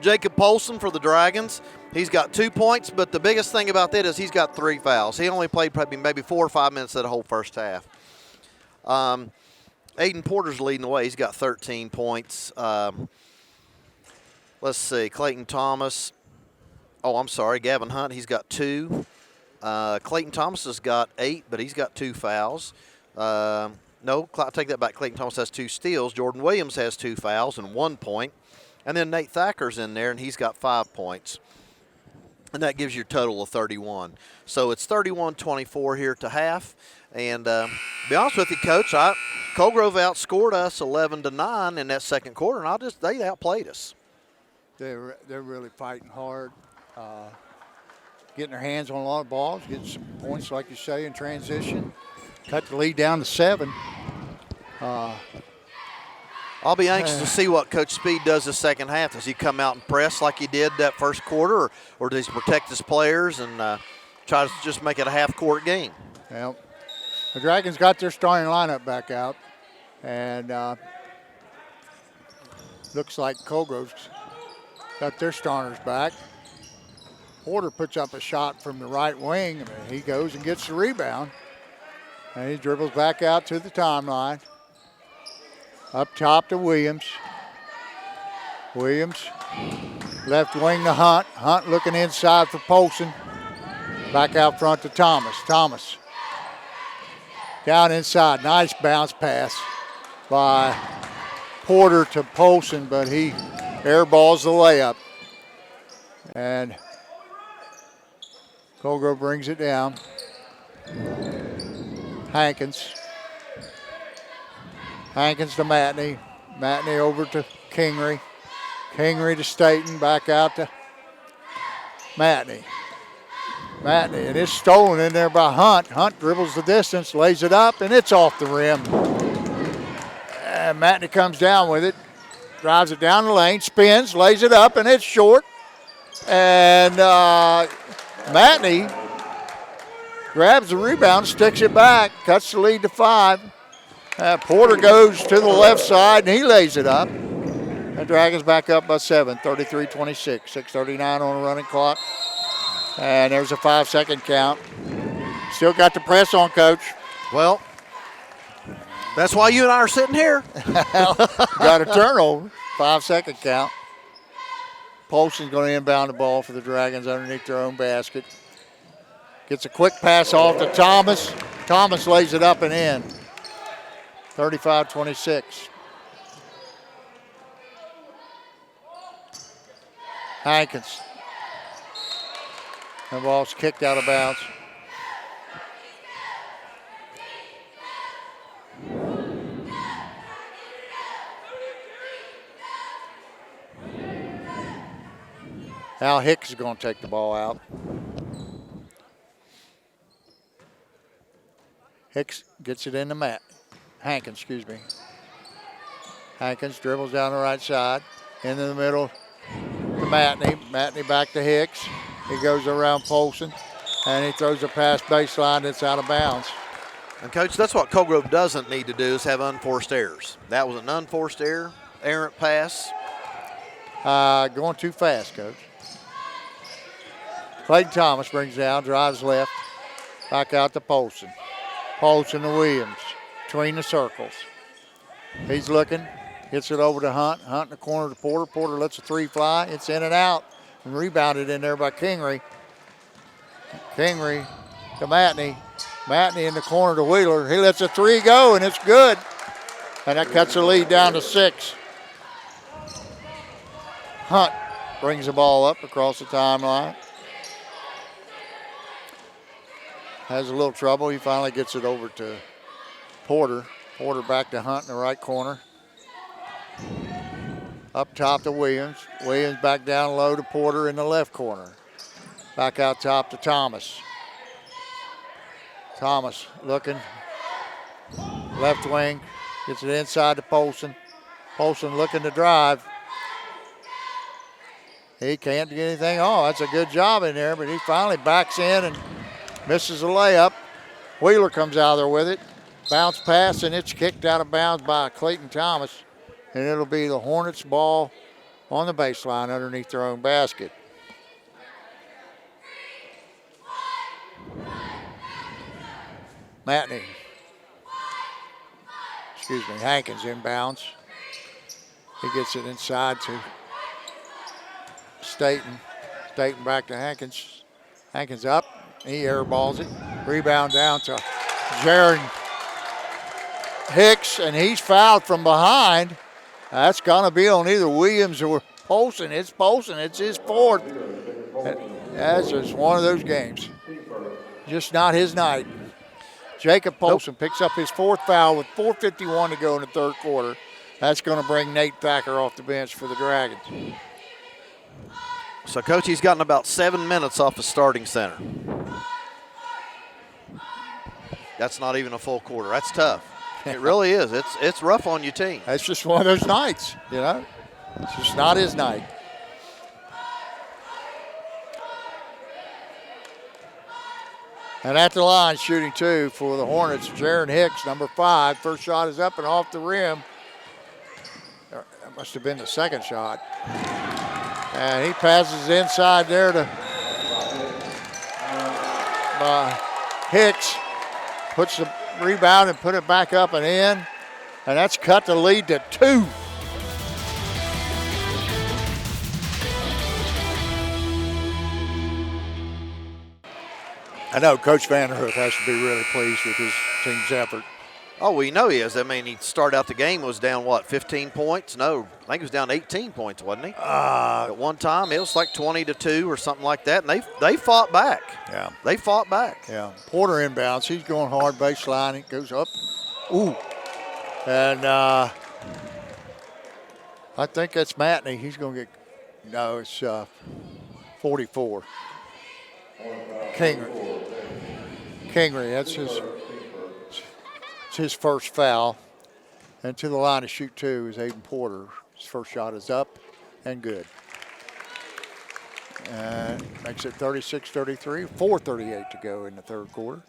Jacob Polson for the Dragons, he's got 2 points, but the biggest thing about that is he's got 3 fouls. He only played probably maybe 4 or 5 minutes of the whole first half. Aiden Porter's leading the way. He's got 13 points. Let's see, Clayton Thomas. Gavin Hunt, he's got 2. Clayton Thomas has got 8, but he's got 2 fouls. No, I take that back. Clayton Thomas has 2 steals. Jordan Williams has 2 fouls and 1 point. And then Nate Thacker's in there, and he's got 5 points. And that gives you a total of 31. So it's 31-24 here to half. And be honest with you, Coach, Colgrove outscored us 11-9 in that second quarter, and they outplayed us. They're really fighting hard. Getting their hands on a lot of balls, getting some points, like you say, in transition. Cut the lead down to 7. I'll be anxious to see what Coach Speed does the second half. Does he come out and press like he did that first quarter, or does he protect his players and try to just make it a half-court game? Well, the Dragons got their starting lineup back out, and looks like Colgrove's got their starters back. Porter puts up a shot from the right wing, and he goes and gets the rebound. And he dribbles back out to the timeline. Up top to Williams. Williams, left wing to Hunt. Hunt looking inside for Polson. Back out front to Thomas. Thomas down inside. Nice bounce pass by Porter to Polson, but he airballs the layup. And Colgrove brings it down. Hankins. Hankins to Matney. Matney over to Kingery. Kingery to Staten. Back out to Matney. Matney, and it's stolen in there by Hunt. Hunt dribbles the distance, lays it up, and it's off the rim. And Matney comes down with it. Drives it down the lane, spins, lays it up, and it's short. And Matney grabs the rebound, sticks it back, cuts the lead to 5. Porter goes to the left side, and he lays it up. The Dragons back up by 7, 33-26, 6:39 on the running clock. And there's a 5-second count. Still got the press on, Coach. Well, That's why you and I are sitting here. Got a turnover. 5-second count. Polson's going to inbound the ball for the Dragons underneath their own basket. Gets a quick pass off to Thomas. Thomas lays it up and in. 35-26. Hankins. The ball's kicked out of bounds. Now Hicks is going to take the ball out. Hicks gets it in the mat. Hankins, excuse me. Hankins dribbles down the right side. Into the middle to Matney. Matney back to Hicks. He goes around Polson. And he throws a pass baseline that's out of bounds. And, Coach, that's what Colgrove doesn't need to do is have unforced errors. That was an unforced error, errant pass. Going too fast, Coach. Clayton Thomas brings down, drives left. Back out to Polson. Polson to Williams between the circles. He's looking, gets it over to Hunt. Hunt in the corner to Porter. Porter lets a three fly. It's in and out. And rebounded in there by Kingery. Kingery to Matney. Matney in the corner to Wheeler. He lets a three go, and it's good. And that cuts the lead down to 6. Hunt brings the ball up across the timeline. Has a little trouble. He finally gets it over to Porter. Porter back to Hunt in the right corner. Up top to Williams. Williams back down low to Porter in the left corner. Back out top to Thomas. Thomas looking. Left wing. Gets it inside to Polson. Polson looking to drive. He can't get anything. Oh, that's a good job in there, but he finally backs in and misses a layup. Wheeler comes out there with it. Bounce pass, and it's kicked out of bounds by Clayton Thomas. And it'll be the Hornets ball on the baseline underneath their own basket. Matney. Excuse me, Hankins inbounds. He gets it inside to Staten. Staten back to Hankins. Hankins up. He airballs it. Rebound down to Jaron Hicks, and he's fouled from behind. That's going to be on either Williams or Polson. It's Polson. It's his fourth. That's just one of those games. Just not his night. Jacob Polson picks up his fourth foul with 4:51 to go in the third quarter. That's going to bring Nate Thacker off the bench for the Dragons. So, Coach, he's gotten about 7 minutes off the starting center. That's not even a full quarter. That's tough. It really is. It's rough on your team. That's just one of those nights, you know. It's just not his night. And at the line, shooting two for the Hornets, Jaron Hicks, number 5. First shot is up and off the rim. That must have been the second shot. And he passes inside there to Hicks. Puts the rebound and put it back up and in. And that's cut the lead to 2. I know Coach Vanderhoof has to be really pleased with his team's effort. Oh, we know he is. I mean, he started out the game, was down, 15 points? No, I think he was down 18 points, wasn't he? At one time, it was like 20-2 or something like that, and they fought back. Yeah. They fought back. Yeah. Porter inbounds. He's going hard baseline. It goes up. Ooh. And I think that's Matney. He's going to get – no, it's 44. Kingery, that's his first foul. And to the line to shoot 2 is Aiden Porter. His first shot is up and good. And makes it 36-33, 4:38 to go in the third quarter.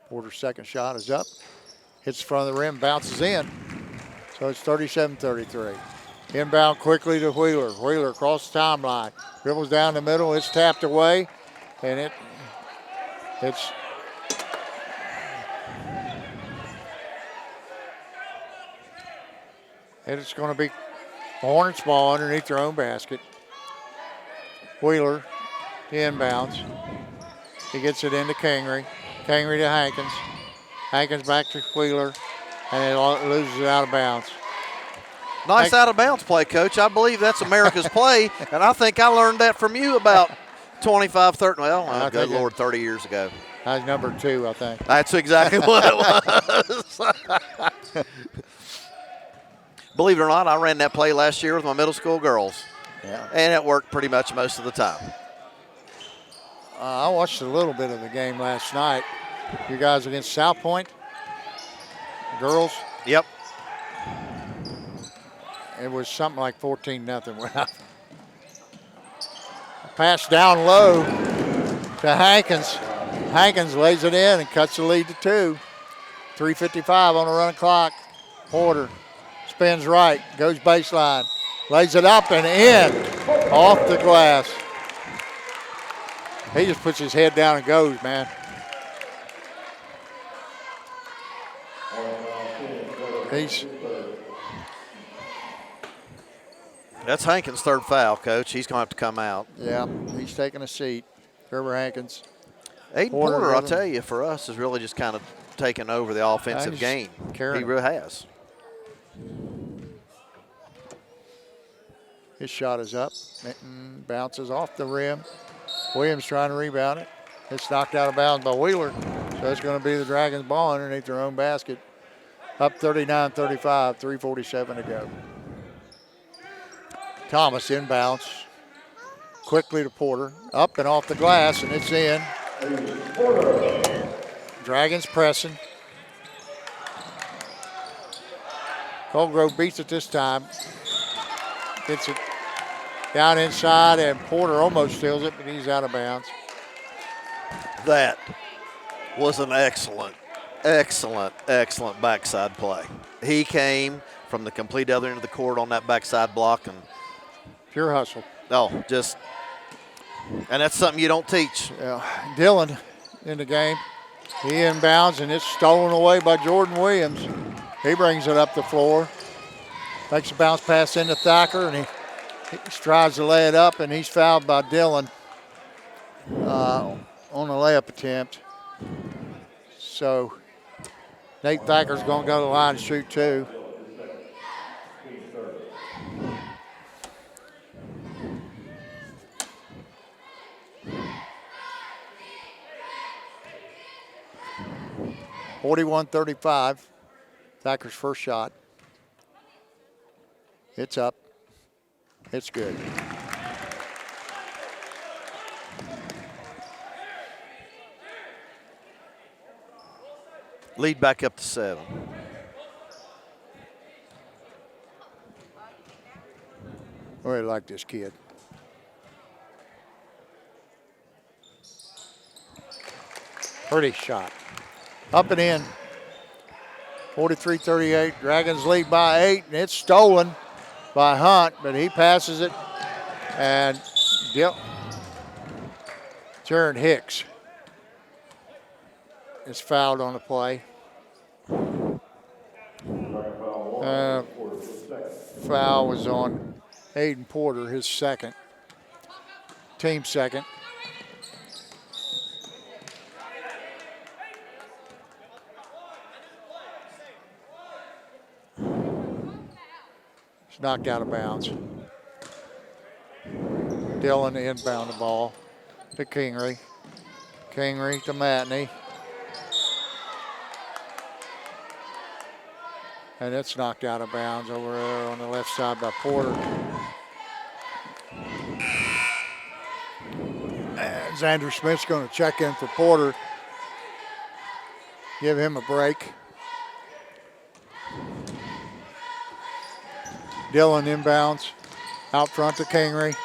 Porter's second shot is up. Hits the front of the rim, bounces in. So it's 37-33. Inbound quickly to Wheeler. Wheeler across the timeline. Dribbles down the middle. It's tapped away. And it It's going to be Hornets ball underneath their own basket. Wheeler, the inbounds. He gets it into Kingery. Kingery to Hankins. Hankins back to Wheeler, and it loses it out of bounds. Nice out of bounds play, Coach. I believe that's America's play, and I think I learned that from you about 25, 30, well, good Lord, 30 years ago. That's number 2, I think. That's exactly what it was. Believe it or not, I ran that play last year with my middle school girls, and it worked pretty much most of the time. I watched a little bit of the game last night. You guys against South Point, girls? Yep. It was something like 14-0. Pass down low to Hankins. Hankins lays it in and cuts the lead to 2. 3:55 on the running clock. Porter spins right, goes baseline, lays it up and in, off the glass. He just puts his head down and goes, man. That's Hankins' 3rd foul, Coach. He's going to have to come out. Yeah, he's taking a seat. Trevor Hankins. Aiden Porter, I'll tell you, for us, is really just kind of taken over the offensive game. He really has. His shot is up. Minton bounces off the rim. Williams trying to rebound it. It's knocked out of bounds by Wheeler. So it's going to be the Dragons' ball underneath their own basket. Up 39-35, 3:47 to go. Thomas inbounds. Quickly to Porter. Up and off the glass, and it's in. Dragons pressing. Colgrove beats it this time. Gets it down inside, and Porter almost steals it, but he's out of bounds. That was an excellent backside play. He came from the complete other end of the court on that backside block, and pure hustle. and that's something you don't teach. Yeah. Dillon in the game. He inbounds, and it's stolen away by Jordan Williams. He brings it up the floor. Makes a bounce pass into Thacker, and he tries to lay it up, and he's fouled by Dillon on a layup attempt. So Nate Thacker's going to go to the line and shoot 2. (41-35). Thacker's first shot. It's up. It's good. Lead back up to 7. I really like this kid. Pretty shot. Up and in. 43-38. Dragons lead by 8, and it's stolen by Hunt, but he passes it. And Jaron Hicks is fouled on the play. Foul was on Aiden Porter, his second. Team second. It's knocked out of bounds. Dillon inbound the ball to Kingery. Kingery to Matney. And it's knocked out of bounds over there on the left side by Porter. And Xander Smith's going to check in for Porter. Give him a break. Dillon inbounds. Out front to Kingery.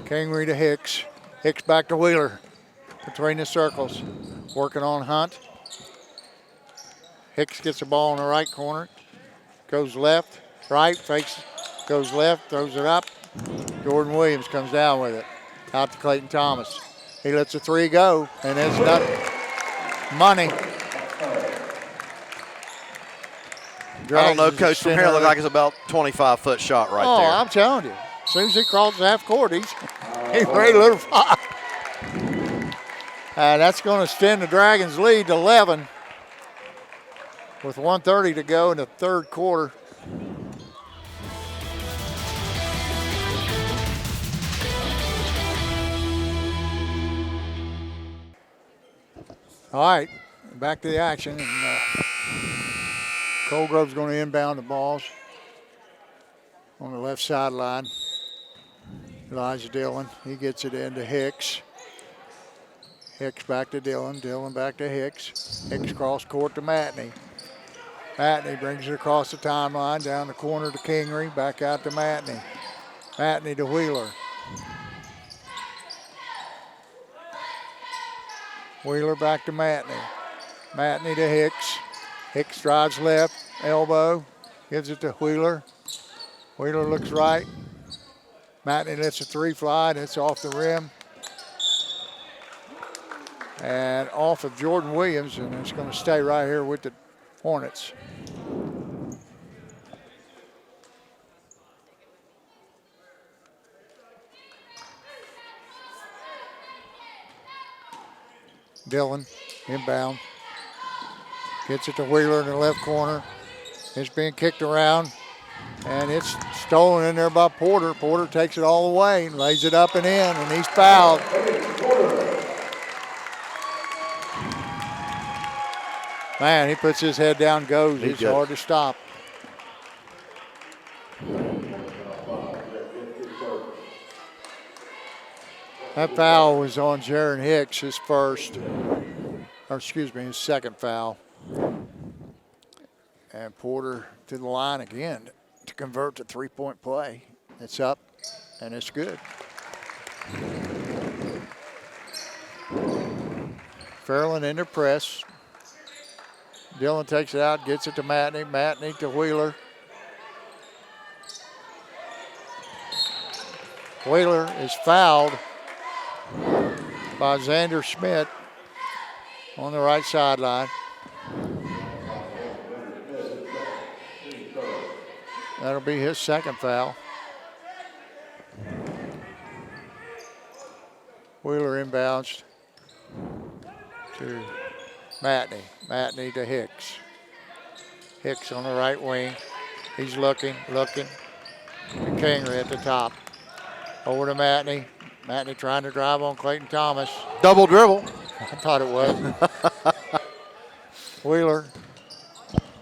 Kingery to Hicks. Hicks back to Wheeler. Between the circles. Working on Hunt. Hicks gets the ball in the right corner. Goes left, right, fakes, goes left, throws it up. Jordan Williams comes down with it. Out to Clayton Thomas. He lets a three go, and it's not money. I don't know, Coach. From here, it looks like it's about 25-foot shot right there. Oh, I'm telling you. As soon as he crosses half court, he's ready to let her fly. That's going to extend the Dragons' lead to 11 with 1:30 to go in the third quarter. All right, back to the action. And Colgrove's going to inbound the balls on the left sideline. Elijah Dillon, he gets it into Hicks. Hicks back to Dillon, Dillon back to Hicks. Hicks cross court to Matney. Matney brings it across the timeline, down the corner to Kingery, back out to Matney. Matney to Wheeler. Wheeler back to Matney. Matney to Hicks. Hicks drives left, elbow, gives it to Wheeler. Wheeler looks right. Matney lets a three fly, and it's off the rim. And off of Jordan Williams, and it's going to stay right here with the Hornets. Dillon, inbound. Gets it to Wheeler in the left corner. It's being kicked around, and it's stolen in there by Porter. Porter takes it all the way and lays it up and in, and he's fouled. Man, he puts his head down, goes. He's hard to stop. That foul was on Jaron Hicks, his second foul. And Porter to the line again to convert to three-point play. It's up, and it's good. Fairland in the press. Dillon takes it out, gets it to Matney. Matney to Wheeler. Wheeler is fouled by Xander Schmidt on the right sideline. That'll be his second foul. Wheeler inbounds to Matney. Matney to Hicks. Hicks on the right wing. He's looking. And Kingery at the top. Over to Matney. Matney trying to drive on Clayton Thomas. Double dribble. I thought it was. Wheeler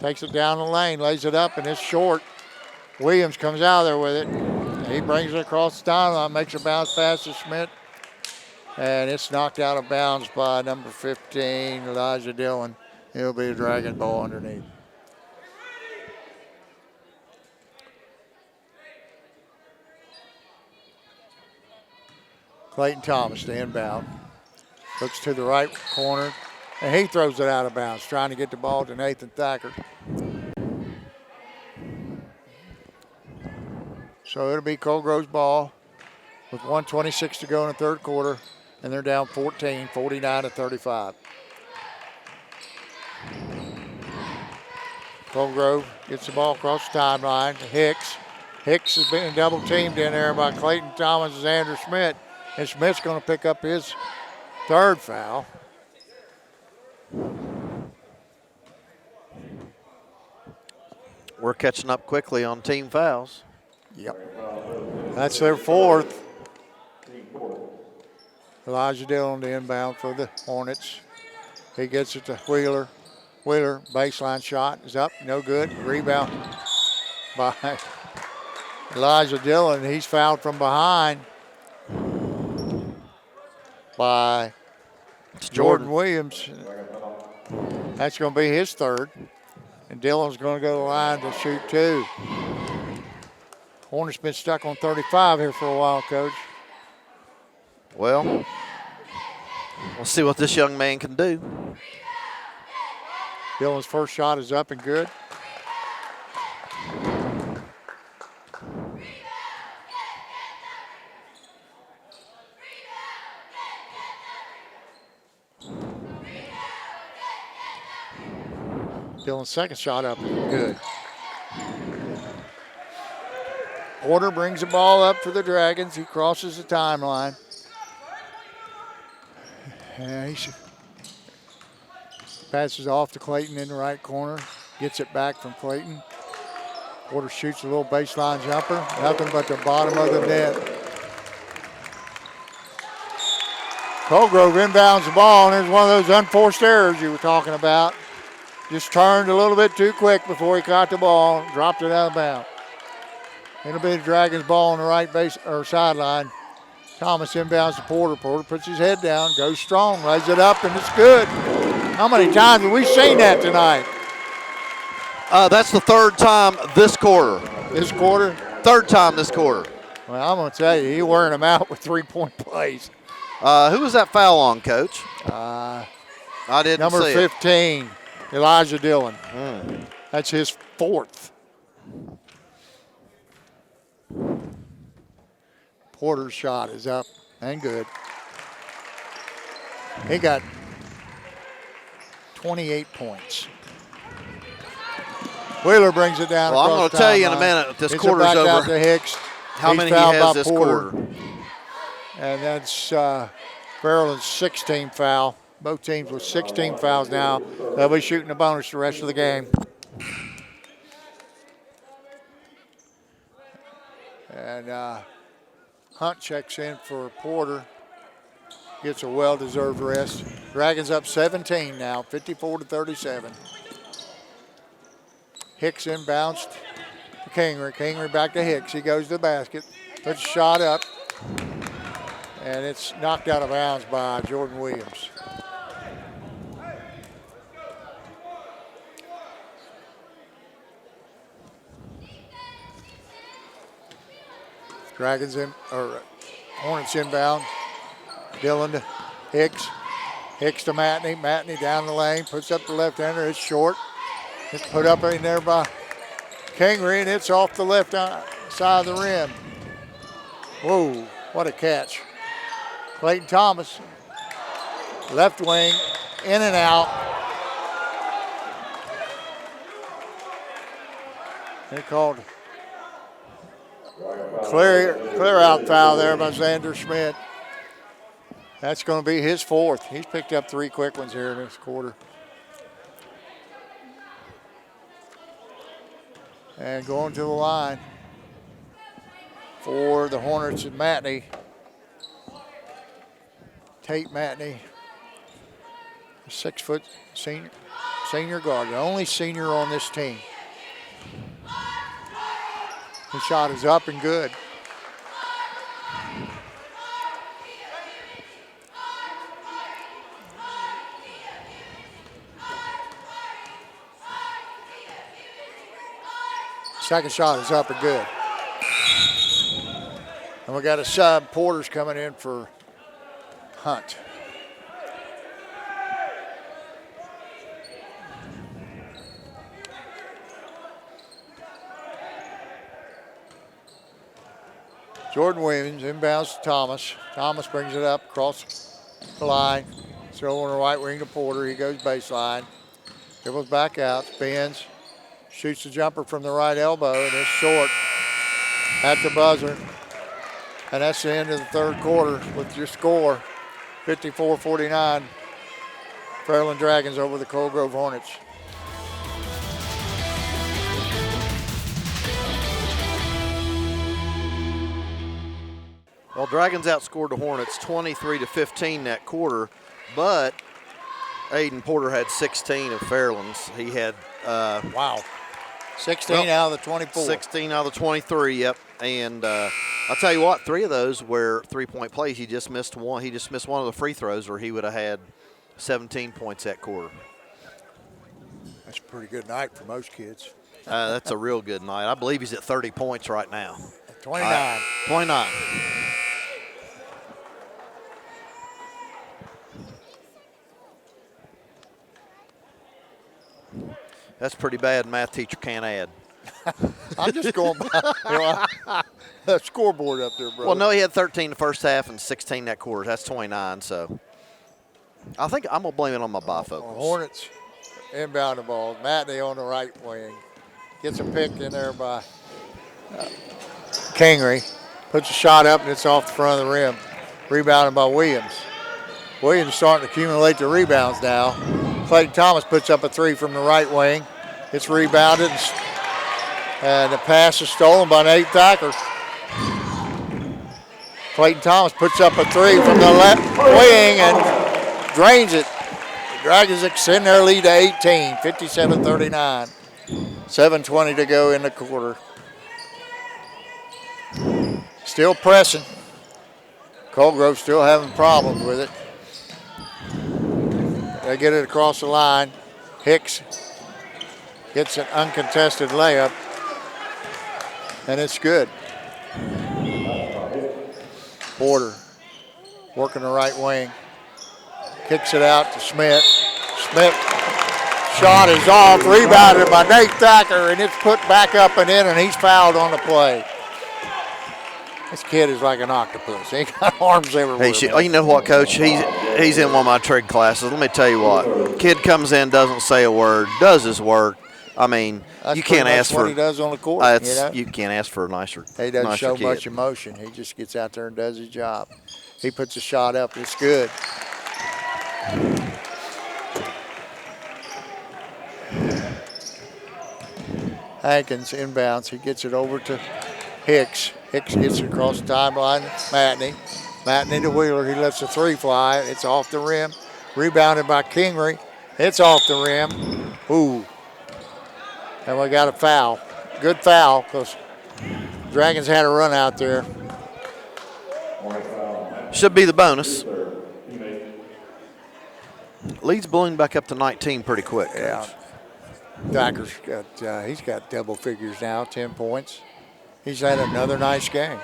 takes it down the lane, lays it up, and it's short. Williams comes out of there with it. He brings it across the timeline, makes a bounce pass to Schmidt. And it's knocked out of bounds by number 15, Elijah Dillon. It'll be a Dragon ball underneath. Clayton Thomas, the inbound. Looks to the right corner, and he throws it out of bounds, trying to get the ball to Nathan Thacker. So it'll be Colgrove's ball with 1:26 to go in the third quarter, and they're down 14, 49-35. Colgrove gets the ball across the timeline to Hicks. Hicks is being double teamed in there by Clayton Thomas and Xander Schmidt. And Schmidt's going to pick up his third foul. We're catching up quickly on team fouls. Yep. That's their fourth. Elijah Dillon the inbound for the Hornets. He gets it to Wheeler. Wheeler, baseline shot is up, no good. Rebound by Elijah Dillon. He's fouled from behind by Jordan Williams. That's going to be his third. And Dillon's going to go to the line to shoot two. Hornets been stuck on 35 here for a while, Coach. Well, we'll see what this young man can do. Dillon's first shot is up and good. Dillon's second shot up. Good. Porter brings the ball up for the Dragons. He crosses the timeline. And he passes off to Clayton in the right corner. Gets it back from Clayton. Porter shoots a little baseline jumper. Nothing but the bottom of the net. Colgrove inbounds the ball, and there's one of those unforced errors you were talking about. Just turned a little bit too quick before he caught the ball, dropped it out of bounds. It'll be the Dragons' ball on the right base or sideline. Thomas inbounds to Porter. Porter puts his head down, goes strong, lays it up, and it's good. How many times have we seen that tonight? That's the third time this quarter. This quarter? Third time this quarter. Well, I'm going to tell you, he's wearing them out with three-point plays. Who was that foul on, Coach? I didn't number see 15, it. Elijah Dillon. That's his fourth. Porter's shot is up and good. He got 28 points. Wheeler brings it down. Well, I'm going to tell you in a minute if this quarter's back over. Out to Hicks. How many he has this quarter? And that's Fairland's 16th foul. Both teams with 16 fouls now. They'll be shooting a bonus the rest of the game. And Hunt checks in for Porter. Gets a well-deserved rest. Dragons up 17 now, 54-37. Hicks inbounds to Kingery. Kingery back to Hicks. He goes to the basket. Puts a shot up. And it's knocked out of bounds by Jordan Williams. Hornets inbound. Dillon to Hicks. Hicks to Matney. Matney down the lane. Puts up the left-hander. It's short. It's put up in there by Kingery, and it's off the left side of the rim. Whoa, what a catch. Clayton Thomas, left wing, in and out. They called clear out foul there by Xander Schmidt. That's going to be his fourth. He's picked up 3 quick ones here in this quarter. And going to the line for the Hornets and Matney. Tate Matney, 6-foot senior guard, the only senior on this team. His shot is up and good. Second shot is up and good. And we got a sub. Porter's coming in for Hunt. Jordan Williams inbounds to Thomas. Thomas brings it up across the line. Throw on the right wing to Porter. He goes baseline. Dribbles back out, spins, shoots the jumper from the right elbow, and it's short at the buzzer. And that's the end of the third quarter with your score, 54-49. Fairland Dragons over the Cold Grove Hornets. Well, Dragons outscored the Hornets 23-15 that quarter, but Aiden Porter had 16 of Fairland's. He had 16 out of the 24. 16 out of the 23, yep. And I'll tell you what, 3 of those were 3-point plays. He just missed one. He just missed one of the free throws, or he would have had 17 points that quarter. That's a pretty good night for most kids. That's a real good night. I believe he's at 30 points right now. 29. 29. That's pretty bad. Math teacher can't add. I'm just going by the scoreboard up there, bro. Well, no, he had 13 the first half and 16 that quarter. That's 29. So I think I'm going to blame it on my bifocals. Hornets Inbound the ball. Matney on the right wing. Gets a pick in there by Kingery. Puts a shot up and it's off the front of the rim. Rebounded by Williams. Williams starting to accumulate the rebounds now. Clayton Thomas puts up a three from the right wing. It's rebounded and the pass is stolen by Nate Thacker. Clayton Thomas puts up a three from the left wing and drains it. The Dragons extend their lead to 18, 57-39. 7:20 to go in the quarter. Still pressing. Colgrove still having problems with it. They get it across the line. Hicks gets an uncontested layup, and it's good. Porter working the right wing. Kicks it out to Schmidt. Schmidt shot is off, rebounded by Nate Thacker, and it's put back up and in, and he's fouled on the play. This kid is like an octopus. He got arms everywhere. Hey, you know what, Coach? He's in one of my trig classes. Let me tell you what. Kid comes in, doesn't say a word, does his work. I mean, that's you can't ask for what he does on the court. You can't ask for a nicer. He doesn't nicer show kid. much emotion. He just gets out there and does his job. He puts a shot up. It's good. Hankins inbounds. He gets it over to Hicks. Hicks gets it across the timeline. Matney. Matney to Wheeler. He lets the three fly. It's off the rim. Rebounded by Kingery. It's off the rim. Ooh. And we got a foul. Good foul because Dragons had a run out there. Should be the bonus. Leads balloon back up to 19 pretty quick. Yeah. Thacker's got, he's got double figures now, 10 points. He's had another nice game.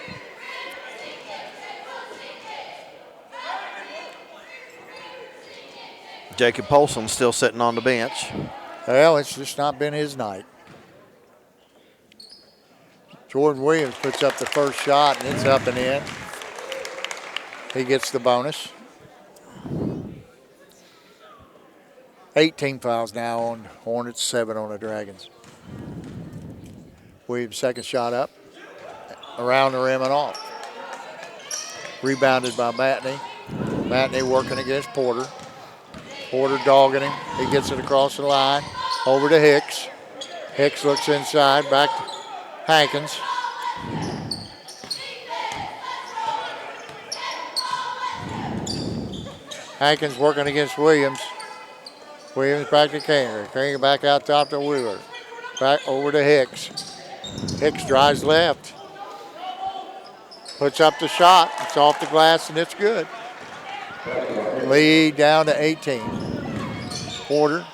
Jacob Polson still sitting on the bench. Well, it's just not been his night. Jordan Williams puts up the first shot, and it's up and in. He gets the bonus. 18 fouls now on Hornets, 7 on the Dragons. Williams' second shot up, around the rim and off. Rebounded by Matney. Matney working against Porter. Porter dogging him. He gets it across the line, over to Hicks. Hicks looks inside, back to Hankins. Hankins working against Williams. Williams back to Kingery. Kingery back out top to Wheeler. Back over to Hicks. Hicks drives left. Puts up the shot. It's off the glass and it's good. Lead down to 18. Porter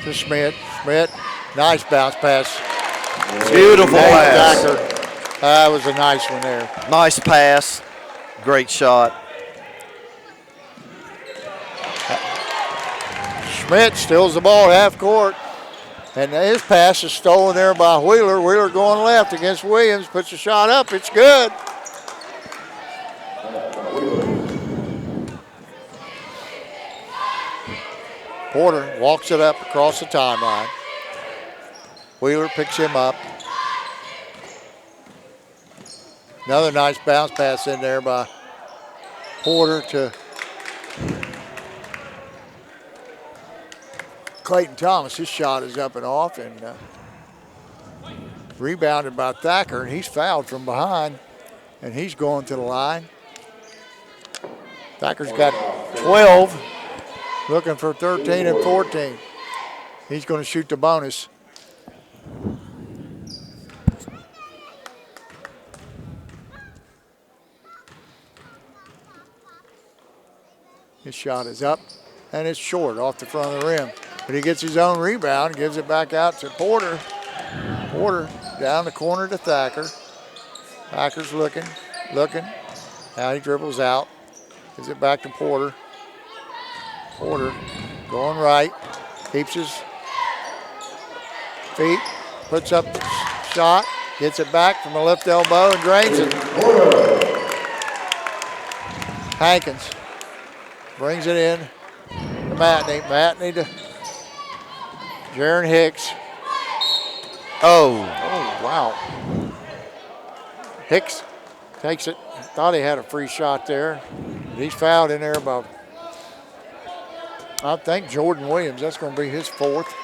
to Schmidt. Schmidt, nice bounce pass. Beautiful pass. That was a nice one there. Nice pass. Great shot. Schmidt steals the ball half court. And his pass is stolen there by Wheeler. Wheeler going left against Williams. Puts a shot up. It's good. Porter walks it up across the timeline. Wheeler picks him up. Another nice bounce pass in there by Porter to Clayton Thomas. His shot is up and off and rebounded by Thacker, and he's fouled from behind, and he's going to the line. Thacker's got 12, looking for 13 and 14. He's going to shoot the bonus. His shot is up, and it's short off the front of the rim. But he gets his own rebound, gives it back out to Porter. Porter down the corner to Thacker. Thacker's looking. Now he dribbles out. Gives it back to Porter. Porter going right. Keeps his feet. Puts up the shot. Gets it back from the left elbow and drains it. Hankins brings it in to Matney. Matney to Jaron Hicks. Oh, wow. Hicks takes it. Thought he had a free shot there. He's fouled in there by, I think, Jordan Williams. That's going to be his fourth.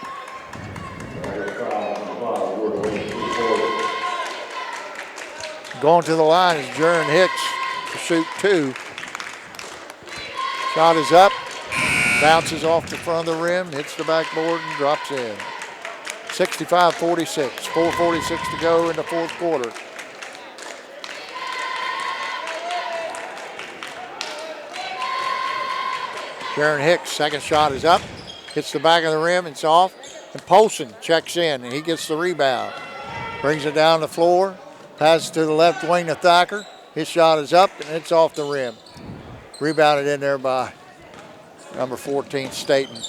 Going to the line is Jaron Hicks to shoot 2. Shot is up. Bounces off the front of the rim, hits the backboard, and drops in. 65-46. 4:46 to go in the fourth quarter. Jaron Hicks, second shot is up. Hits the back of the rim, it's off. And Polson checks in, and he gets the rebound. Brings it down the floor. Passes to the left wing to Thacker. His shot is up, and it's off the rim. Rebounded in there by number 14, Staten.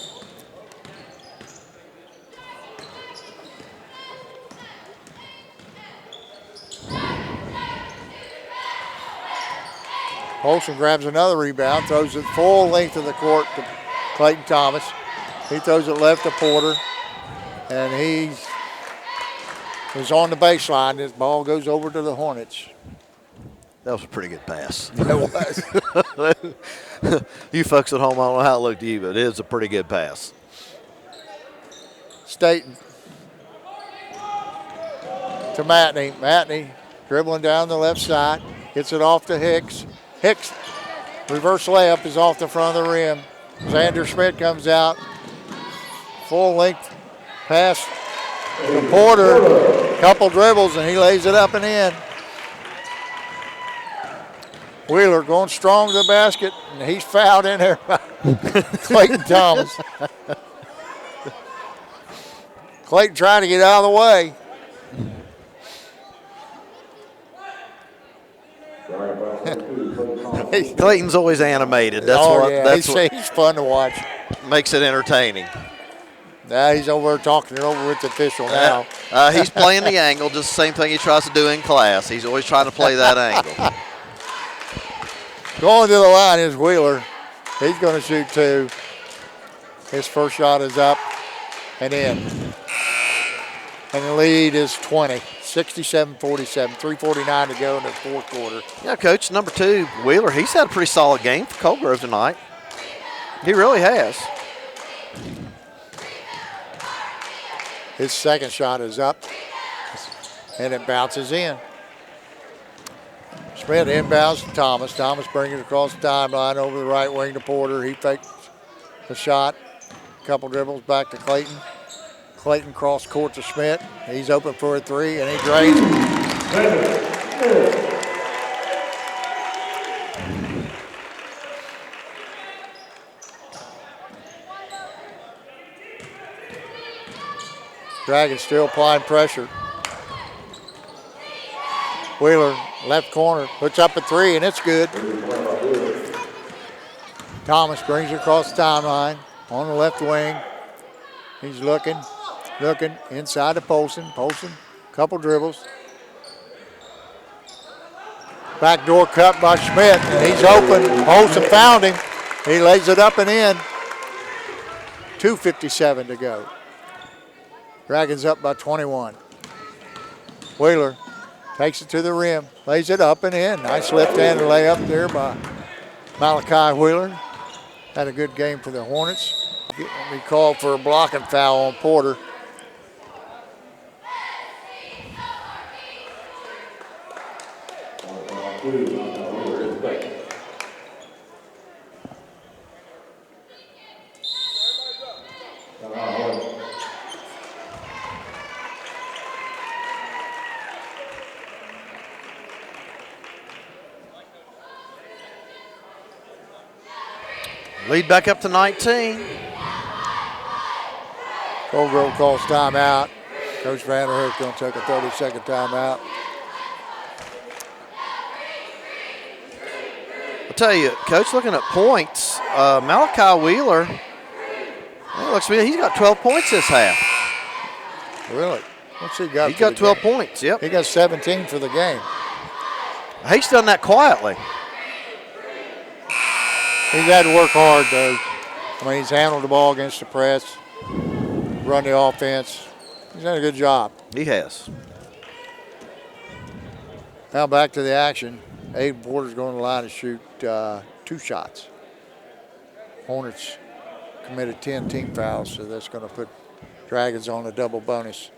Polson grabs another rebound, throws it full length of the court to Clayton Thomas. He throws it left to Porter, and he was on the baseline. This ball goes over to the Hornets. that was a pretty good pass. It was. You folks at home, I don't know how it looked to you, but it is a pretty good pass. Staten to Matney. Matney dribbling down the left side. Gets it off to Hicks. Hicks, reverse layup is off the front of the rim. Xander Schmidt comes out. Full length pass to Porter. Couple dribbles and he lays it up and in. Wheeler going strong to the basket, and he's fouled in there by Clayton Thomas. Clayton trying to get out of the way. Clayton's always animated. That's what he's fun to watch. makes it entertaining. Now he's over talking it over with the official now. He's playing the angle, just the same thing he tries to do in class. He's always trying to play that angle. Going to the line is Wheeler. He's going to shoot 2. His first shot is up and in. And the lead is 20. 67-47, 3:49 to go in the fourth quarter. Yeah, Coach, number 2, Wheeler, he's had a pretty solid game for Colgrove tonight. He really has. His second shot is up, and it bounces in. Smith inbounds to Thomas. Thomas brings it across the timeline over the right wing to Porter. He fakes the shot. Couple dribbles back to Clayton. Clayton cross court to Schmidt. He's open for a 3, and he drains it. Dragons still applying pressure. Wheeler, left corner, puts up a 3, and it's good. Thomas brings it across the timeline on the left wing. He's looking inside to Polson. Polson, couple dribbles. Backdoor cut by Schmidt, and he's open. Polson found him. He lays it up and in. 2:57 to go. Dragons up by 21. Wheeler takes it to the rim, lays it up and in. Nice left-handed layup there by Malachi Wheeler. Had a good game for the Hornets. We called for a blocking foul on Porter. Lead back up to 19. Colgrove calls timeout. Coach Vanderhoof going to take a 30-second timeout. I'll tell you, Coach, looking at points, Malachi Wheeler, it looks to me he's got 12 points this half. Really? What's he got? He got 12 points, yep. He got 17 for the game. He's done that quietly. He's had to work hard, though. I mean, he's handled the ball against the press. run the offense. He's done a good job. He has. Now back to the action. Aiden Porter's going to the line to shoot 2 shots. Hornets committed 10 team fouls, so that's going to put Dragons on a double bonus.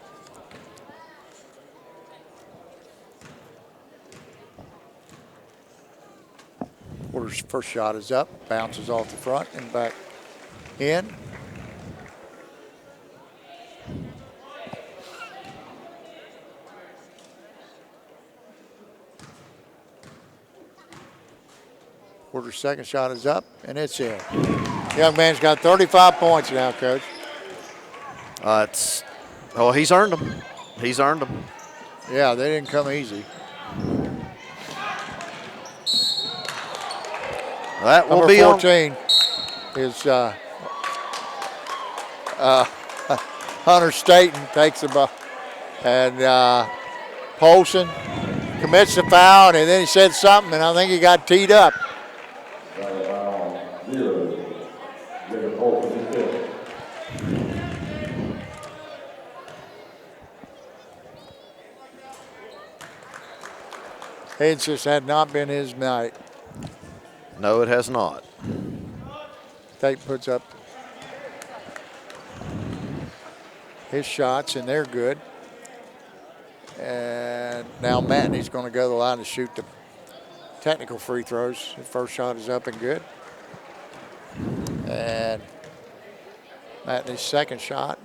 Porter's first shot is up, bounces off the front and back in. Porter's second shot is up, and it's in. Young man's got 35 points now, Coach. He's earned them. He's earned them. Yeah, they didn't come easy. That will Number be 14 is Hunter Staten takes the ball, and Polson commits the foul, and then he said something, and I think he got teed up. It just had not been his night. No, it has not. Tate puts up his shots, and they're good. And now Matney's going to go to the line to shoot the technical free throws. His first shot is up and good. And Matney's second shot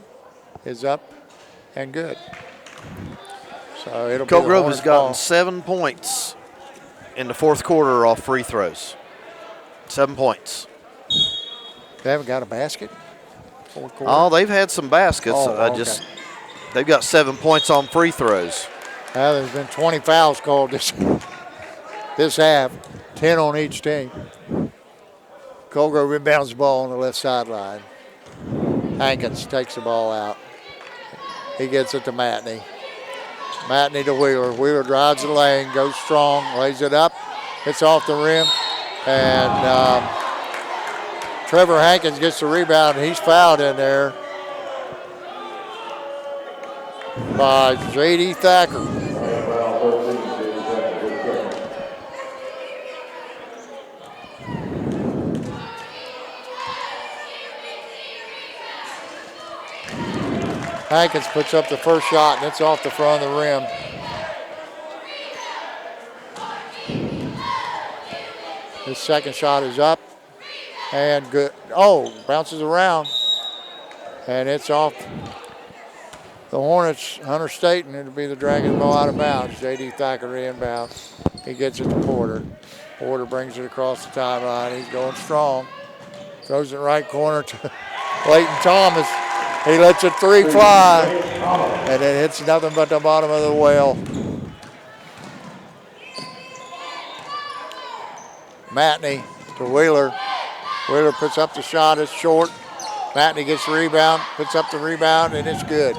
is up and good. So it'll Colt be Grove has gotten ball. 7 points in the fourth quarter off free throws. 7 points. They haven't got a basket? Fourth quarter? Oh, they've had some baskets. Okay. They've got 7 points on free throws. Well, there's been 20 fouls called this half, 10 on each team. Colt Grove rebounds the ball on the left sideline. Hankins takes the ball out. He gets it to Matney. Matney to Wheeler. Wheeler drives the lane, goes strong, lays it up. It's off the rim. And Trevor Hankins gets the rebound. He's fouled in there by J.D. Thacker. Hankins puts up the first shot, and it's off the front of the rim. His second shot is up and good. Oh, bounces around, and it's off the Hornets. Hunter Staten, it'll be the Dragon ball out of bounds. J.D. Thacker inbounds. He gets it to Porter. Porter brings it across the timeline. He's going strong. Throws it right corner to Clayton Thomas. He lets a 3 fly, and it hits nothing but the bottom of the well. Matney to Wheeler. Wheeler puts up the shot, it's short. Matney gets the rebound, puts up the rebound, and it's good.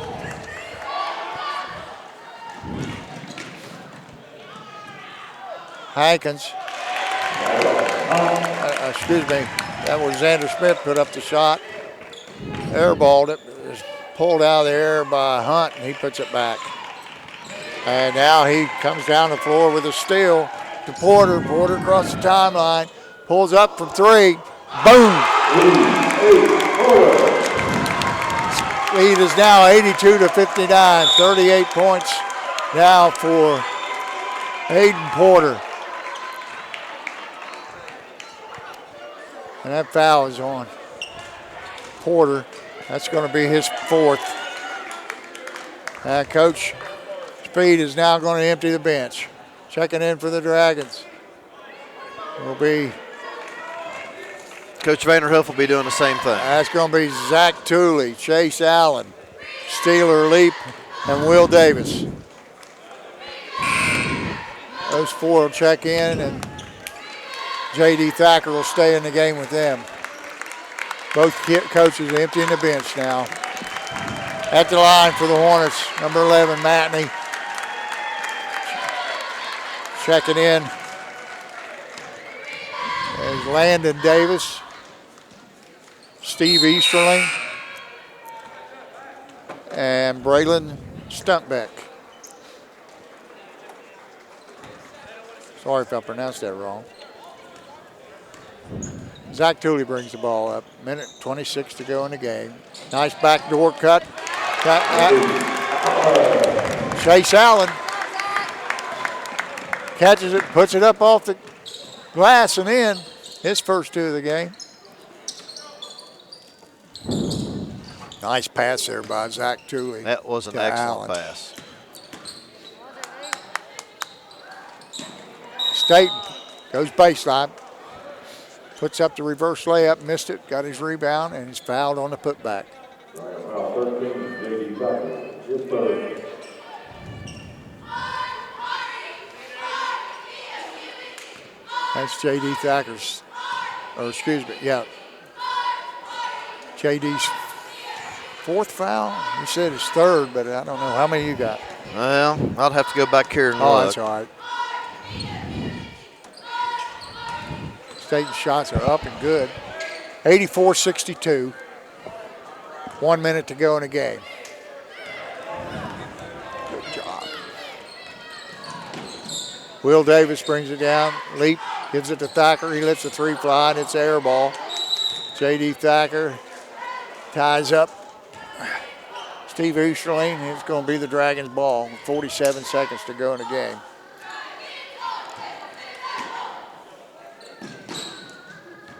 Hankins, excuse me, that was Xander Smith put up the shot. Airballed it, it was pulled out of the air by Hunt, and he puts it back. And now he comes down the floor with a steal to Porter. Porter across the timeline, pulls up from 3, boom. Lead is now 82-59, 38 points now for Aiden Porter. And that foul is on Porter. That's going to be his 4th. Coach Speed is now going to empty the bench. Checking in for the Dragons will be Coach Vanderhoof will be doing the same thing. That's going to be Zach Tooley, Chase Allen, Steeler Leap, and Will Davis. Those 4 will check in, and J.D. Thacker will stay in the game with them. Both coaches emptying the bench now. At the line for the Hornets, number 11, Matney. Checking in is Landon Davis, Steve Easterling, and Braylon Stuntbeck. Sorry if I pronounced that wrong. Zach Tooley brings the ball up. Minute 26 to go in the game. Nice backdoor cut. Chase Allen catches it, puts it up off the glass and in. His first 2 of the game. Nice pass there by Zach Tooley. That was an excellent pass. Staten goes baseline. Puts up the reverse layup, missed it, got his rebound, and he's fouled on the putback. That's J.D. Thacker's, or excuse me, yeah. J.D.'s 4th foul. You said it's 3rd, but I don't know. How many you got? Well, I'll have to go back here and look. Oh, that's all right. Staten's shots are up and good. 84-62. 1 minute to go in the game. Good job. Will Davis brings it down. Leap gives it to Thacker. He lets the 3 fly, and it's air ball. J.D. Thacker ties up Steve Easterling. It's going to be the Dragons' ball. 47 seconds to go in the game.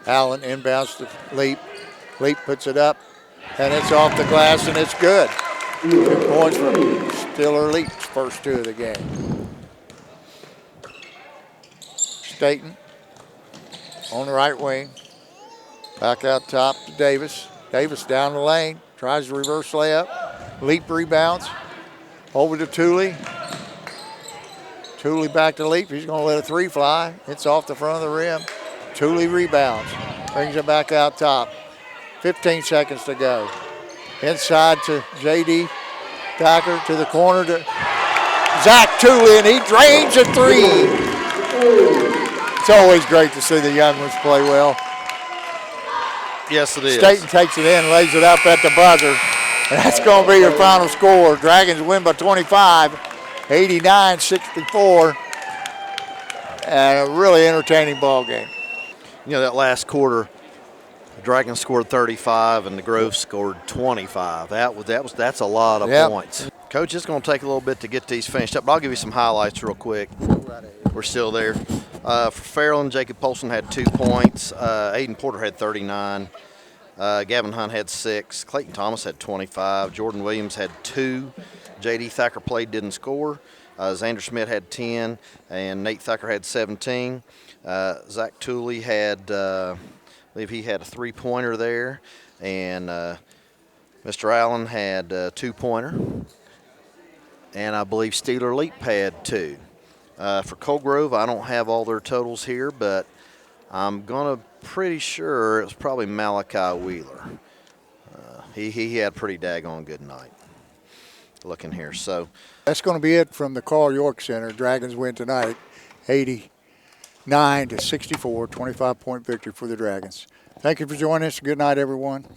Allen inbounds to Leap. Leap puts it up, and it's off the glass, and it's good. 2 points for Stiller Leap's first 2 of the game. Staten on the right wing. Back out top to Davis. Davis down the lane, tries to reverse layup. Leap rebounds. Over to Tooley. Tooley back to Leap. He's going to let a 3 fly. It's off the front of the rim. Tooley rebounds. Brings it back out top. 15 seconds to go. Inside to J.D. Thacker to the corner to Zach Tooley, and he drains a 3. It's always great to see the young ones play well. Yes, it is. Staten takes it in, lays it up at the buzzer. And that's going to be your final score. Dragons win by 25, 89-64. And a really entertaining ball game. You know, that last quarter, the Dragons scored 35 and the Grove scored 25. That's a lot of points. Coach, it's going to take a little bit to get these finished up, but I'll give you some highlights real quick. We're still there. For Fairland, Jacob Polson had 2 points. Aiden Porter had 39. Gavin Hunt had 6. Clayton Thomas had 25. Jordan Williams had 2. J.D. Thacker played, didn't score. Xander Schmidt had 10, and Nate Thacker had 17. Zach Tooley had, I believe he had a 3-pointer there, and Mr. Allen had a 2-pointer, and I believe Steeler Leap had 2. For Cold Grove, I don't have all their totals here, but I'm pretty sure it was probably Malachi Wheeler. He had a pretty daggone good night. Looking here, so that's going to be it from the Carl York Center. Dragons win tonight, 89-64, 25-point victory for the Dragons. Thank you for joining us. Good night, everyone.